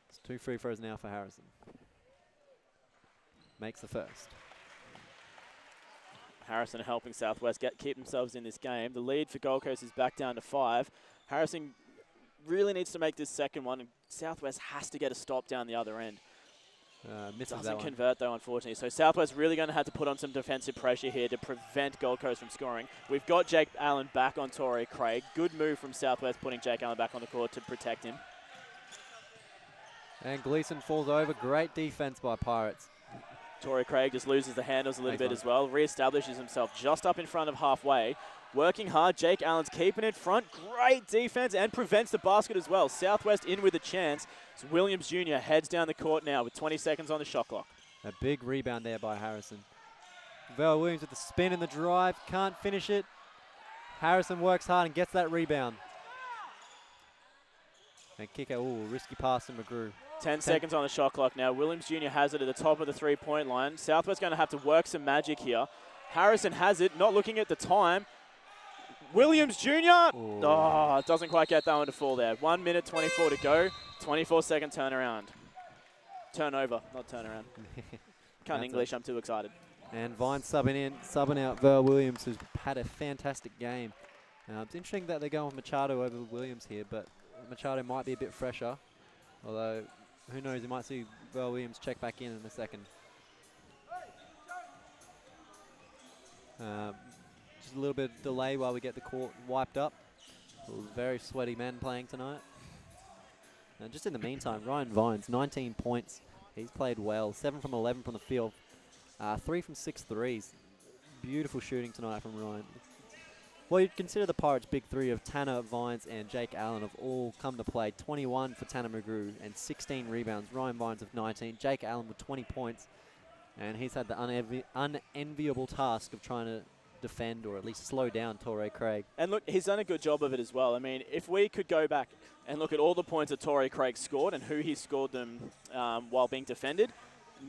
It's 2 free throws now for Harrison. Makes the first.
Harrison helping Southwest keep themselves in this game. The lead for Gold Coast is back down to 5. Harrison really needs to make this second one, and Southwest has to get a stop down the other end. Doesn't convert though, unfortunately. So Southwest really going to have to put on some defensive pressure here to prevent Gold Coast from scoring. We've got Jake Allen back on Torrey Craig. Good move from Southwest putting Jake Allen back on the court to protect him.
And Gleason falls over. Great defense by Pirates.
Torrey Craig just loses the handles a little bit as well. Reestablishes himself just up in front of halfway. Working hard. Jake Allen's keeping it front. Great defense and prevents the basket as well. Southwest in with a chance. So Williams Jr. heads down the court now with 20 seconds on the shot clock.
A big rebound there by Harrison. Val Williams with the spin and the drive. Can't finish it. Harrison works hard and gets that rebound. And kicker, ooh, risky pass to McGrew.
10 seconds on the shot clock now. Williams Jr. has it at the top of the three-point line. Southwest going to have to work some magic here. Harrison has it, not looking at the time. Williams Jr.
Ooh.
Oh, doesn't quite get that one to fall there. 1 minute 24 to go. 24-second turnaround. Turnover, not turnaround. Can't English, I'm too excited.
And Vine subbing out Val Williams, who's had a fantastic game. It's interesting that they're going with Machado over Williams here, but Machado might be a bit fresher. Although, who knows, you might see Val Williams check back in a second. Just a little bit of delay while we get the court wiped up. Very sweaty men playing tonight. And just in the meantime, Ryan Vines, 19 points. He's played well. 7 from 11 from the field. 3 from 6 threes. Beautiful shooting tonight from Ryan. Well, you'd consider the Pirates' big three of Tanner, Vines, and Jake Allen have all come to play. 21 for Tanner McGrew and 16 rebounds. Ryan Vines with 19. Jake Allen with 20 points. And he's had the unenviable task of trying to defend or at least slow down Torrey Craig.
And look, he's done a good job of it as well. I mean, if we could go back and look at all the points that Torrey Craig scored and who he scored them while being defended,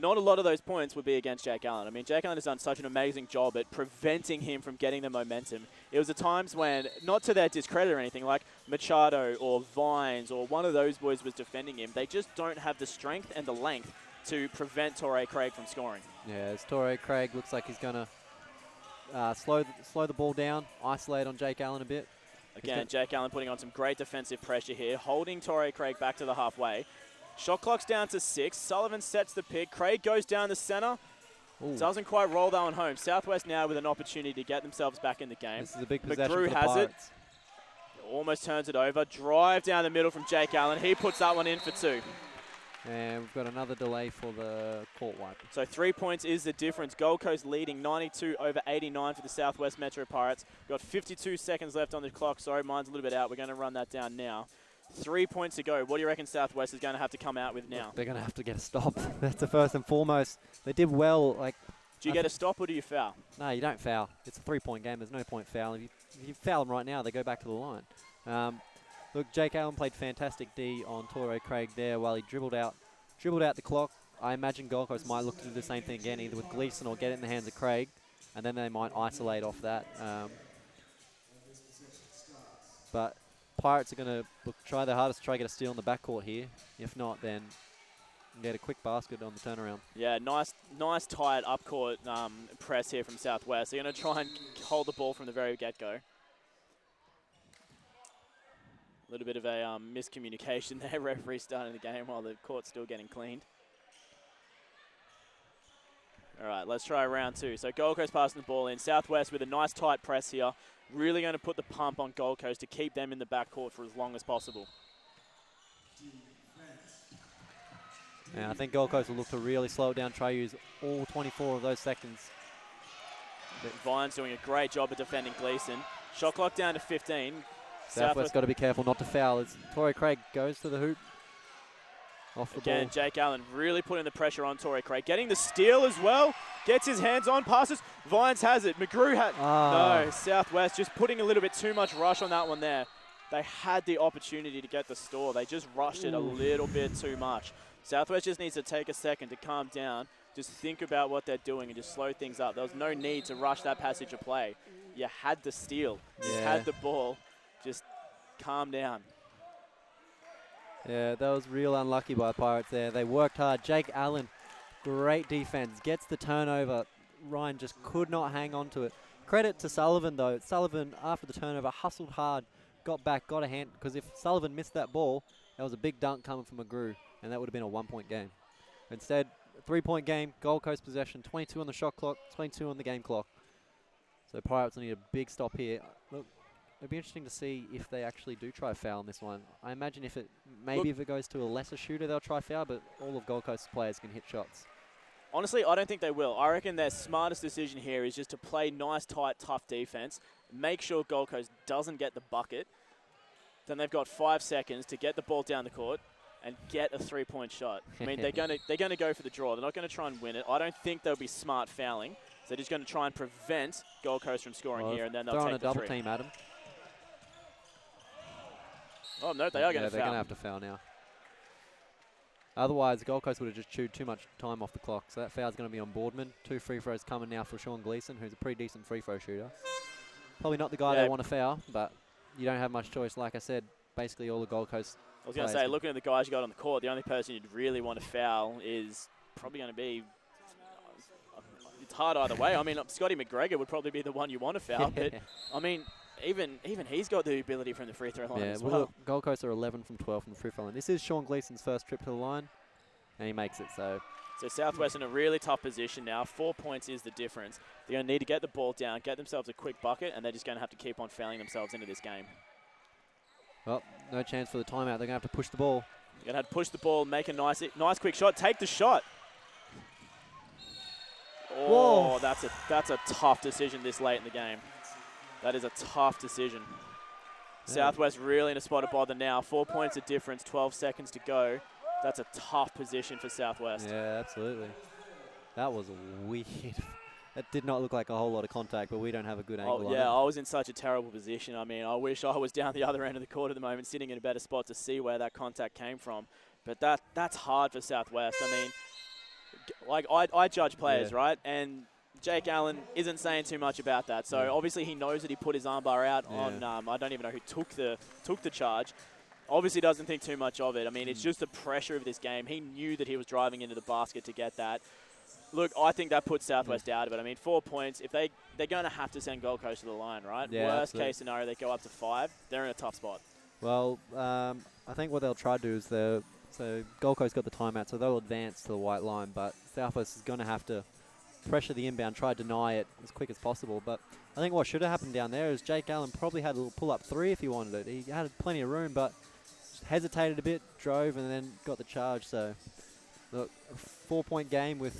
not a lot of those points would be against Jake Allen. I mean, Jake Allen has done such an amazing job at preventing him from getting the momentum. It was at times when, not to their discredit or anything, like Machado or Vines or one of those boys was defending him, they just don't have the strength and the length to prevent Torrey Craig from scoring.
Yeah, as Torrey Craig looks like he's going to slow the ball down, isolate on Jake Allen a bit.
Again, Jake Allen putting on some great defensive pressure here, holding Torrey Craig back to the halfway. Shot clock's down to 6. Sullivan sets the pick. Craig goes down the center. Ooh. Doesn't quite roll that one home. Southwest now with an opportunity to get themselves back in the game.
This is a big possession
McGrew
for the
has
Pirates.
it. Almost turns it over. Drive down the middle from Jake Allen. He puts that one in for 2.
And we've got another delay for the court wipe.
So 3 points is the difference. Gold Coast leading 92-89 for the Southwest Metro Pirates. Got 52 seconds left on the clock. Sorry, mine's a little bit out. We're going to run that down now. 3 points to go. What do you reckon Southwest is going to have to come out with now?
They're going to have to get a stop. That's the first and foremost. They did well.
Do you get a stop or do you foul?
No, you don't foul. It's a 3-point game. There's no point fouling. If you foul them right now, they go back to the line. Look, Jake Allen played fantastic D on Torrey Craig there while he dribbled out the clock. I imagine Gold Coast might look to do the same thing again, either with Gleason or get it in the hands of Craig, and then they might isolate off that. But Pirates are going to try their hardest to try to get a steal in the backcourt here. If not, then get a quick basket on the turnaround.
Yeah, nice tight upcourt press here from Southwest. They're going to try and hold the ball from the very get-go. A little bit of a miscommunication there. Referee starting the game while the court's still getting cleaned. All right, let's try round 2. So Gold Coast passing the ball in. Southwest with a nice tight press here. Really going to put the pump on Gold Coast to keep them in the backcourt for as long as possible.
Yeah, I think Gold Coast will look to really slow it down, try to use all 24 of those seconds.
Vine's doing a great job of defending Gleason. Shot clock down to 15.
Southwest got to be careful not to foul as Torrey Craig goes to the hoop. Off the ball.
Again, Jake Allen really putting the pressure on Torrey Craig. Getting the steal as well. Gets his hands on, passes. Vines has it. McGrew had... No, Southwest just putting a little bit too much rush on that one there. They had the opportunity to get the store. They just rushed it a little bit too much. Southwest just needs to take a second to calm down. Just think about what they're doing and just slow things up. There was no need to rush that passage of play. You had the steal. You had the ball. Just calm down.
Yeah, that was real unlucky by the Pirates there. They worked hard. Jake Allen, great defense, gets the turnover. Ryan just could not hang on to it. Credit to Sullivan, though. Sullivan, after the turnover, hustled hard, got back, got a hand, because if Sullivan missed that ball, that was a big dunk coming from McGrew, and that would have been a 1-point game. Instead, a 3-point game, Gold Coast possession, 22 on the shot clock, 22 on the game clock. So Pirates need a big stop here. Look, it'll be interesting to see if they actually do try foul in this one. I imagine if it goes to a lesser shooter, they'll try foul, but all of Gold Coast's players can hit shots.
Honestly, I don't think they will. I reckon their smartest decision here is just to play nice, tight, tough defense, make sure Gold Coast doesn't get the bucket. Then they've got 5 seconds to get the ball down the court and get a 3-point shot. I mean, they're going to go for the draw. They're not going to try and win it. I don't think they'll be smart fouling. So they're just going to try and prevent Gold Coast from scoring here, and then they'll take the 3.
They're on a double team, Adam.
Oh, no, they are going to foul.
They're going to have to foul now. Otherwise, Gold Coast would have just chewed too much time off the clock. So that foul's going to be on Boardman. 2 free throws coming now for Sean Gleason, who's a pretty decent free throw shooter. Probably not the guy they want to foul, but you don't have much choice. Like I said, basically all the Gold Coast.
I was going to say, looking at the guys you got on the court, the only person you'd really want to foul is probably going to be... It's hard either way. I mean, Scotty McGregor would probably be the one you want to foul, but I mean, even he's got the ability from the free throw line as well.
Look, Gold Coast are 11 from 12 from the free throw line. This is Sean Gleason's first trip to the line, and he makes it. So
Southwest in a really tough position now. 4 points is the difference. They're going to need to get the ball down, get themselves a quick bucket, and they're just going to have to keep on fouling themselves into this game.
Well, no chance for the timeout. They're going to have to push the ball.
They're going to have to push the ball, make a nice quick shot, take the shot. Oh, that's a tough decision this late in the game. That is a tough decision. Yeah. Southwest really in a spot of bother now. 4 points of difference, 12 seconds to go. That's a tough position for Southwest.
Yeah, absolutely. That was weird. That did not look like a whole lot of contact, but we don't have a good angle on it.
Yeah, I was in such a terrible position. I mean, I wish I was down the other end of the court at the moment, sitting in a better spot to see where that contact came from. But that's hard for Southwest. I mean, like I judge players, right? And Jake Allen isn't saying too much about that. So obviously he knows that he put his armbar out on, I don't even know who took the charge. Obviously doesn't think too much of it. I mean, it's just the pressure of this game. He knew that he was driving into the basket to get that. Look, I think that puts Southwest out of it. I mean, 4 points, if they're going to have to send Gold Coast to the line, right?
Yeah,
Worst case scenario, they go up to 5. They're in a tough spot.
Well, I think what they'll try to do is so Gold Coast got the timeout, so they'll advance to the white line, but Southwest is going to have to pressure the inbound, try to deny it as quick as possible. But I think what should have happened down there is Jake Allen probably had a little pull-up 3 if he wanted it. He had plenty of room, but hesitated a bit, drove, and then got the charge. So, look, a 4-point game with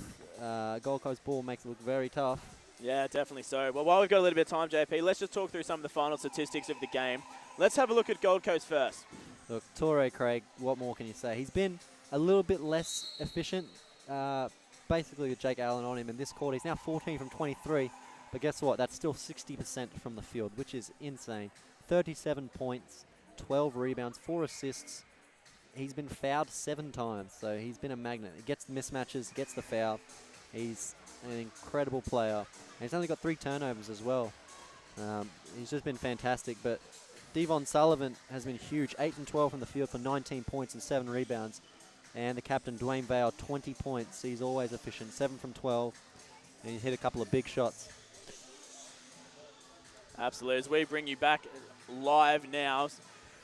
Gold Coast ball makes it look very tough.
Yeah, definitely so. Well, while we've got a little bit of time, JP, let's just talk through some of the final statistics of the game. Let's have a look at Gold Coast first.
Look, Torrey Craig, what more can you say? He's been a little bit less efficient, basically with Jake Allen on him in this quarter. He's now 14 from 23, but guess what? That's still 60% from the field, which is insane. 37 points, 12 rebounds, 4 assists. He's been fouled 7 times, so he's been a magnet. He gets the mismatches, gets the foul. He's an incredible player. And he's only got 3 turnovers as well. He's just been fantastic, but Devon Sullivan has been huge. 8 from 12 from the field for 19 points and 7 rebounds. And the captain, Dwayne Vale, 20 points. He's always efficient. 7 from 12. And he hit a couple of big shots.
Absolutely. As we bring you back live now,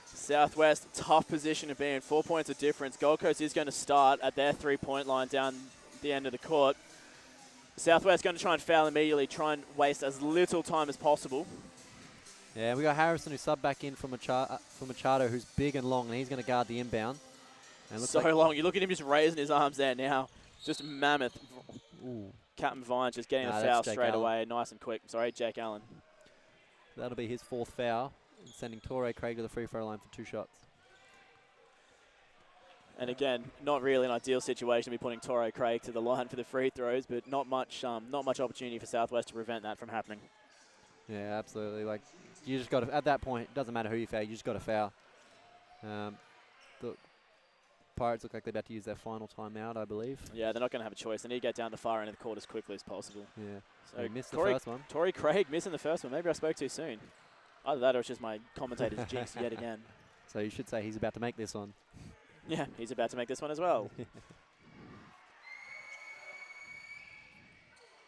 Southwest, tough position to be in. 4 points of difference. Gold Coast is going to start at their 3-point line down the end of the court. Southwest going to try and foul immediately, try and waste as little time as possible.
Yeah, we got Harrison who subbed back in for Machado, who's big and long, and he's going to guard the inbound. And
So long. You look at him just raising his arms there now. Just mammoth.
Ooh.
Captain Vines just getting a
Nah,
foul
that's Jake
straight
Allen.
away. Nice and quick. Sorry, Jake Allen.
That'll be his 4th foul, and sending Torrey Craig to the free throw line for 2 shots.
And again, not really an ideal situation to be putting Torrey Craig to the line for the free throws, but not much opportunity for Southwest to prevent that from happening.
Yeah, absolutely. Like, you just got to, at that point, it doesn't matter who you foul, you just got to foul. The Pirates look like they're about to use their final timeout, I believe.
Yeah, they're not going to have a choice. They need to get down the far end of the court as quickly as possible.
Yeah.
So
They missed the first one.
Torrey Craig missing the first one. Maybe I spoke too soon. Either that or it's just my commentator's jinx yet again.
So you should say he's about to make this one.
Yeah, he's about to make this one as well.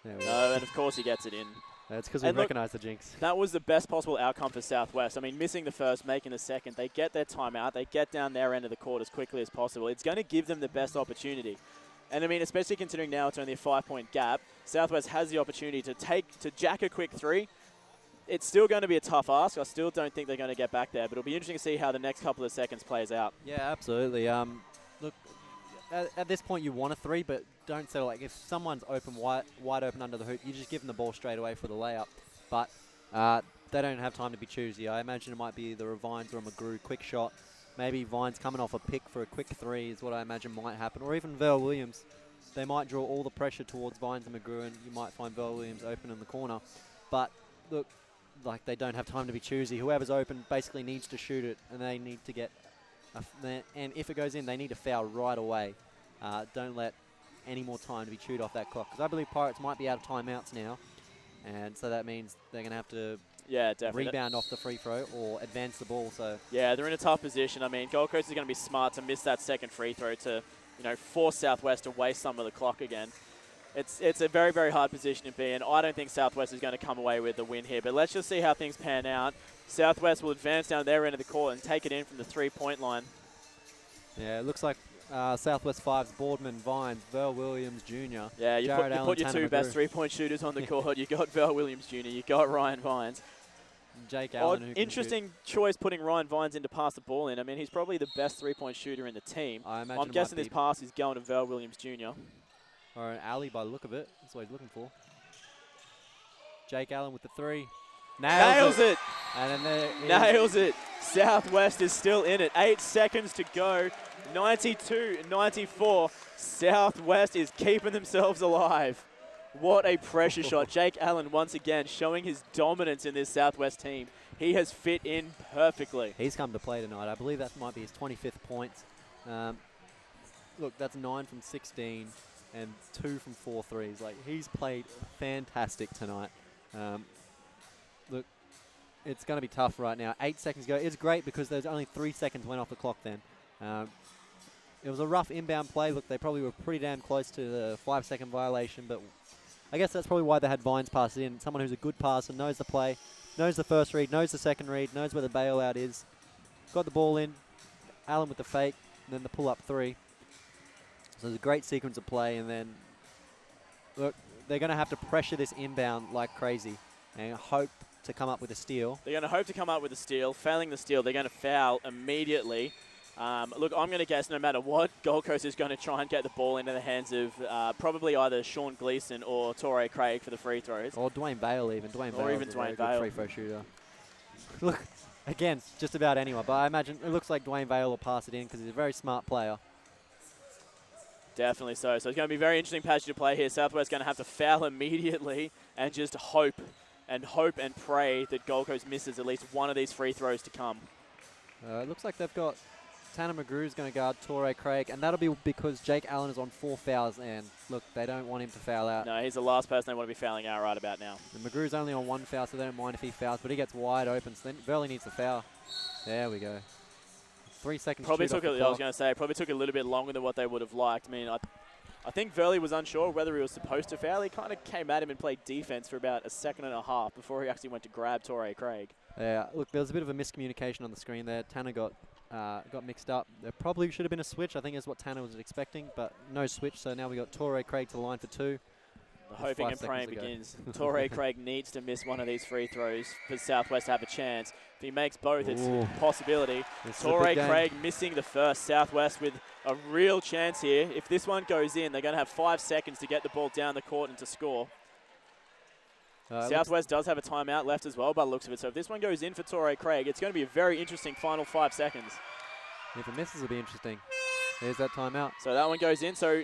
There we go.
No, and of course he gets it in.
That's because we
And look,
recognise the jinx.
That was the best possible outcome for Southwest. I mean, missing the first, making the second. They get their timeout. They get down their end of the court as quickly as possible. It's going to give them the best opportunity. And I mean, especially considering now it's only a 5-point gap, Southwest has the opportunity to jack a quick 3. It's still going to be a tough ask. I still don't think they're going to get back there, but it'll be interesting to see how the next couple of seconds plays out.
Yeah, absolutely. Look, at this point you want a 3, but don't settle. Like, if someone's open, wide open under the hoop, you just give them the ball straight away for the layup. But they don't have time to be choosy. I imagine it might be either a Vines or a McGrew quick shot. Maybe Vines coming off a pick for a quick 3 is what I imagine might happen. Or even Vel Williams. They might draw all the pressure towards Vines and McGrew, and you might find Vel Williams open in the corner. But look, like, they don't have time to be choosy. Whoever's open basically needs to shoot it, and they need to get and if it goes in, they need to foul right away. Don't let any more time to be chewed off that clock, because I believe Pirates might be out of timeouts now, and so that means they're going to have to rebound off the free throw or advance the ball. So
yeah, they're in a tough position. I mean, Gold Coast is going to be smart to miss that second free throw to, force Southwest to waste some of the clock again. It's a very, very hard position to be in. I don't think Southwest is going to come away with the win here, but let's just see how things pan out. Southwest will advance down their end of the court and take it in from the 3-point line.
yeah, it looks like Southwest 5's Boardman, Vines, Vel Williams Jr.
Yeah, you put your 2 best 3-point shooters on the court. You got Vel Williams Jr., you got Ryan Vines.
Jake Allen.
Interesting choice putting Ryan Vines in to pass the ball in. I mean, he's probably the best 3-point shooter in the team. I'm guessing this pass is going to Vel Williams Jr.
Or an alley by the look of it. That's what he's looking for. Jake Allen with the 3.
Nails it.
And then
Nails it. Southwest is still in it. 8 seconds to go. 92-94. Southwest is keeping themselves alive. What a pressure shot. Jake Allen once again showing his dominance in this Southwest team. He has fit in perfectly.
He's come to play tonight. I believe that might be his 25th points. Look, that's 9 from 16 and 2 from 4 threes. Like, he's played fantastic tonight. Look, it's going to be tough right now. 8 seconds ago. It's great because there's only 3 seconds went off the clock then. It was a rough inbound play. Look, they probably were pretty damn close to the 5-second violation, but I guess that's probably why they had Vines pass it in. Someone who's a good passer, knows the play, knows the first read, knows the second read, knows where the bailout is. Got the ball in. Allen with the fake, and then the pull-up 3. So there's a great sequence of play, and then look, they're going to have to pressure this inbound like crazy and hope to come up with a steal.
They're going to hope to come up with a steal. Failing the steal, they're going to foul immediately. Look, I'm going to guess no matter what, Gold Coast is going to try and get the ball into the hands of probably either Sean Gleason or Torrey Craig for the free throws.
Or Dwayne Vale even. Dwayne Vale, free throw shooter. Look, again, just about anyone. But I imagine it looks like Dwayne Vale will pass it in because he's a very smart player.
Definitely so. So it's going to be a very interesting passage to play here. Southwest going to have to foul immediately and just hope and pray that Gold Coast misses at least one of these free throws to come.
It looks like they've got Tanner McGrew's going to guard Torrey Craig, and that'll be because Jake Allen is on 4 fouls, and look, they don't want him to foul out.
No, he's the last person they want to be fouling out right about now.
And McGrew's only on 1 foul, so they don't mind if he fouls, but he gets wide open, so then Verley needs the foul. There we go. 3 seconds.
Probably took I was going to say, probably took a little bit longer than what they would have liked. I mean, I think Verley was unsure whether he was supposed to foul. He kind of came at him and played defense for about a second and a half before he actually went to grab Torrey Craig.
Yeah, look, there was a bit of a miscommunication on the screen there. Tanner got mixed up. There probably should have been a switch, I think is what Tanner was expecting, but no switch, so now we got Torrey Craig to the line for 2.
The hoping and praying begins. Torrey Craig needs to miss one of these free throws for Southwest to have a chance. If he makes both, it's a possibility. Torrey Craig missing the first. Southwest with a real chance here. If this one goes in, they're going to have 5 seconds to get the ball down the court and to score. Southwest does have a timeout left as well by the looks of it. So if this one goes in for Torrey Craig, it's going to be a very interesting final 5 seconds.
If it misses, it'll be interesting. There's that timeout.
So that one goes in. So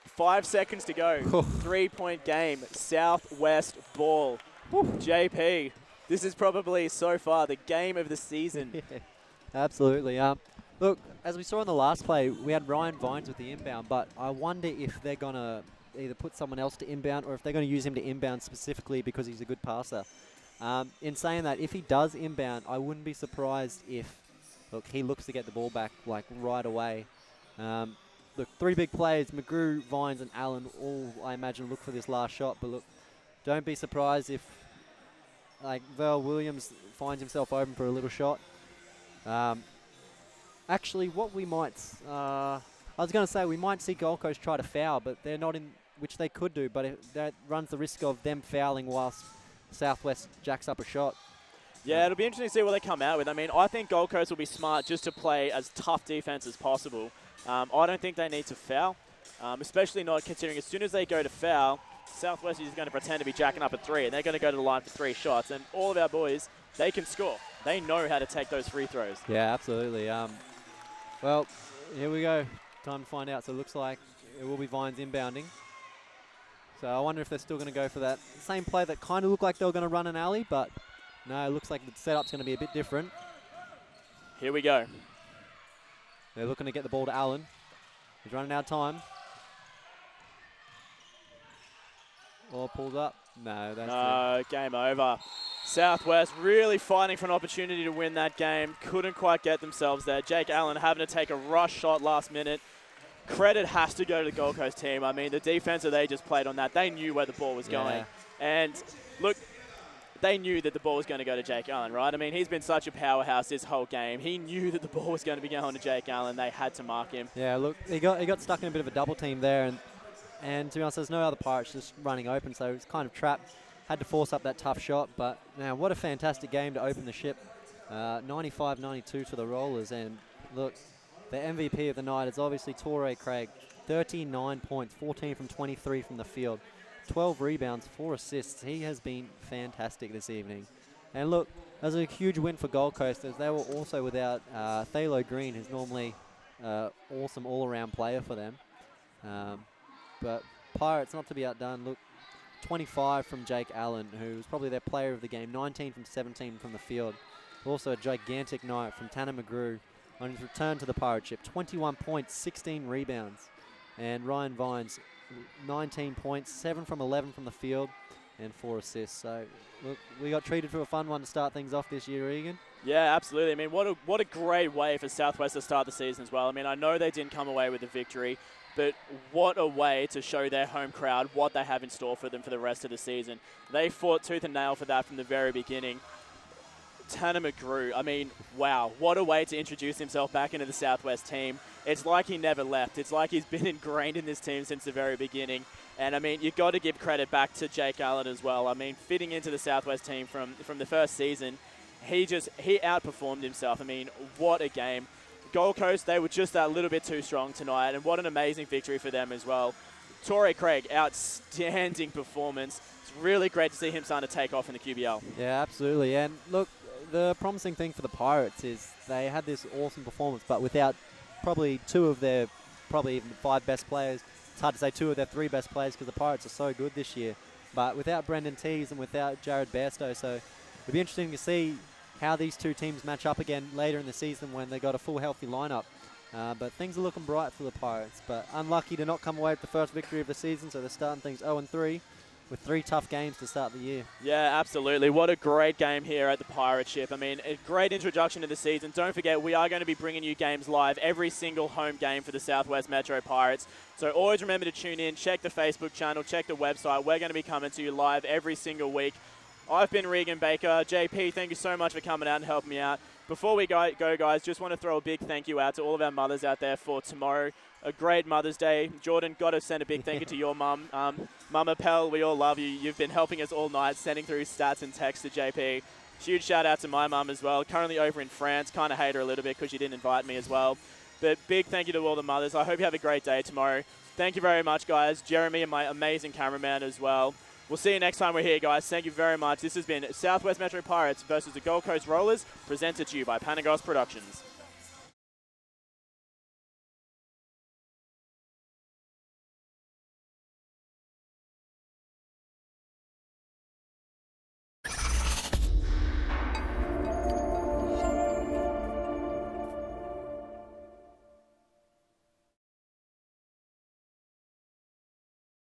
5 seconds to go. 3-point game. Southwest ball. JP, this is probably so far the game of the season.
Yeah, absolutely. Look, as we saw in the last play, we had Ryan Vines with the inbound, but I wonder if they're going to either put someone else to inbound or if they're going to use him to inbound specifically because he's a good passer. In saying that, if he does inbound, I wouldn't be surprised if, look, he looks to get the ball back like right away. Look, 3 big players, McGrew, Vines, and Allen, all, I imagine, look for this last shot. But look, don't be surprised if, like, Val Williams finds himself open for a little shot. Actually, what we might, I was going to say we might see Gold Coast try to foul, but they're not in, which they could do, but that runs the risk of them fouling whilst Southwest jacks up a shot.
Yeah, it'll be interesting to see what they come out with. I mean, I think Gold Coast will be smart just to play as tough defense as possible. I don't think they need to foul, especially not considering as soon as they go to foul, Southwest is going to pretend to be jacking up a 3, and they're going to go to the line for 3 shots. And all of our boys, they can score. They know how to take those free throws.
Yeah, absolutely. Well, here we go. Time to find out. So it looks like it will be Vines inbounding. So I wonder if they're still going to go for that same play that kind of looked like they were going to run an alley, but no, it looks like the setup's going to be a bit different.
Here we go.
They're looking to get the ball to Allen. He's running out of time. All pulled up. No, that's
game over. Southwest really fighting for an opportunity to win that game. Couldn't quite get themselves there. Jake Allen having to take a rush shot last minute. Credit has to go to the Gold Coast team. I mean, the defense that they just played on that, they knew where the ball was going. And look, they knew that the ball was going to go to Jake Allen, right? I mean, he's been such a powerhouse this whole game. He knew that the ball was going to be going to Jake Allen. They had to mark him.
Yeah, look, he got stuck in a bit of a double team there, and to be honest, there's no other Pirates just running open, so he's kind of trapped. Had to force up that tough shot, but now what a fantastic game to open the ship. 95-92 to the Rollers, and look, the MVP of the night is obviously Torrey Craig. 39 points, 14 from 23 from the field. 12 rebounds, 4 assists. He has been fantastic this evening. And look, that was a huge win for Gold Coast as they were also without Thalo Green, who's normally awesome all-around player for them. But Pirates not to be outdone. Look, 25 from Jake Allen, who was probably their player of the game. 19 from 17 from the field. Also a gigantic night from Tanner McGrew on his return to the Pirate ship. 21 points, 16 rebounds. And Ryan Vines, 19 points, 7 from 11 from the field, and 4 assists. So, look, we got treated for a fun one to start things off this year, Egan.
Yeah, absolutely. I mean, what a great way for Southwest to start the season as well. I mean, I know they didn't come away with the victory, but what a way to show their home crowd what they have in store for them for the rest of the season. They fought tooth and nail for that from the very beginning. Tanner McGrew, I mean, wow, what a way to introduce himself back into the Southwest team. It's like he never left. It's like he's been ingrained in this team since the very beginning. And, I mean, you've got to give credit back to Jake Allen as well. I mean, fitting into the Southwest team from the first season, he outperformed himself. I mean, what a game. Gold Coast, they were just that little bit too strong tonight, and what an amazing victory for them as well. Torrey Craig, outstanding performance. It's really great to see him starting to take off in the QBL.
Yeah, absolutely. And, look, the promising thing for the Pirates is they had this awesome performance, but without probably 2 of their, probably even 5 best players. It's hard to say 2 of their 3 best players because the Pirates are so good this year. But without Brendan Tees and without Jared Bairstow, so it'll be interesting to see how these 2 teams match up again later in the season when they got a full healthy lineup. But things are looking bright for the Pirates. But unlucky to not come away with the first victory of the season, so they're starting things 0-3 with 3 tough games to start the year.
Yeah, absolutely. What a great game here at the Pirate Ship. I mean, a great introduction to the season. Don't forget, we are going to be bringing you games live every single home game for the Southwest Metro Pirates. So always remember to tune in, check the Facebook channel, check the website. We're going to be coming to you live every single week. I've been Regan Baker. JP, thank you so much for coming out and helping me out. Before we go, guys, just want to throw a big thank you out to all of our mothers out there for tomorrow. A great Mother's Day. Jordan, got to send a big thank you to your mum. Mama Pell, we all love you. You've been helping us all night, sending through stats and texts to JP. Huge shout out to my mum as well. Currently over in France. Kind of hate her a little bit because she didn't invite me as well. But big thank you to all the mothers. I hope you have a great day tomorrow. Thank you very much, guys. Jeremy and my amazing cameraman as well. We'll see you next time we're here, guys. Thank you very much. This has been Southwest Metro Pirates versus the Gold Coast Rollers, presented to you by Panagos Productions.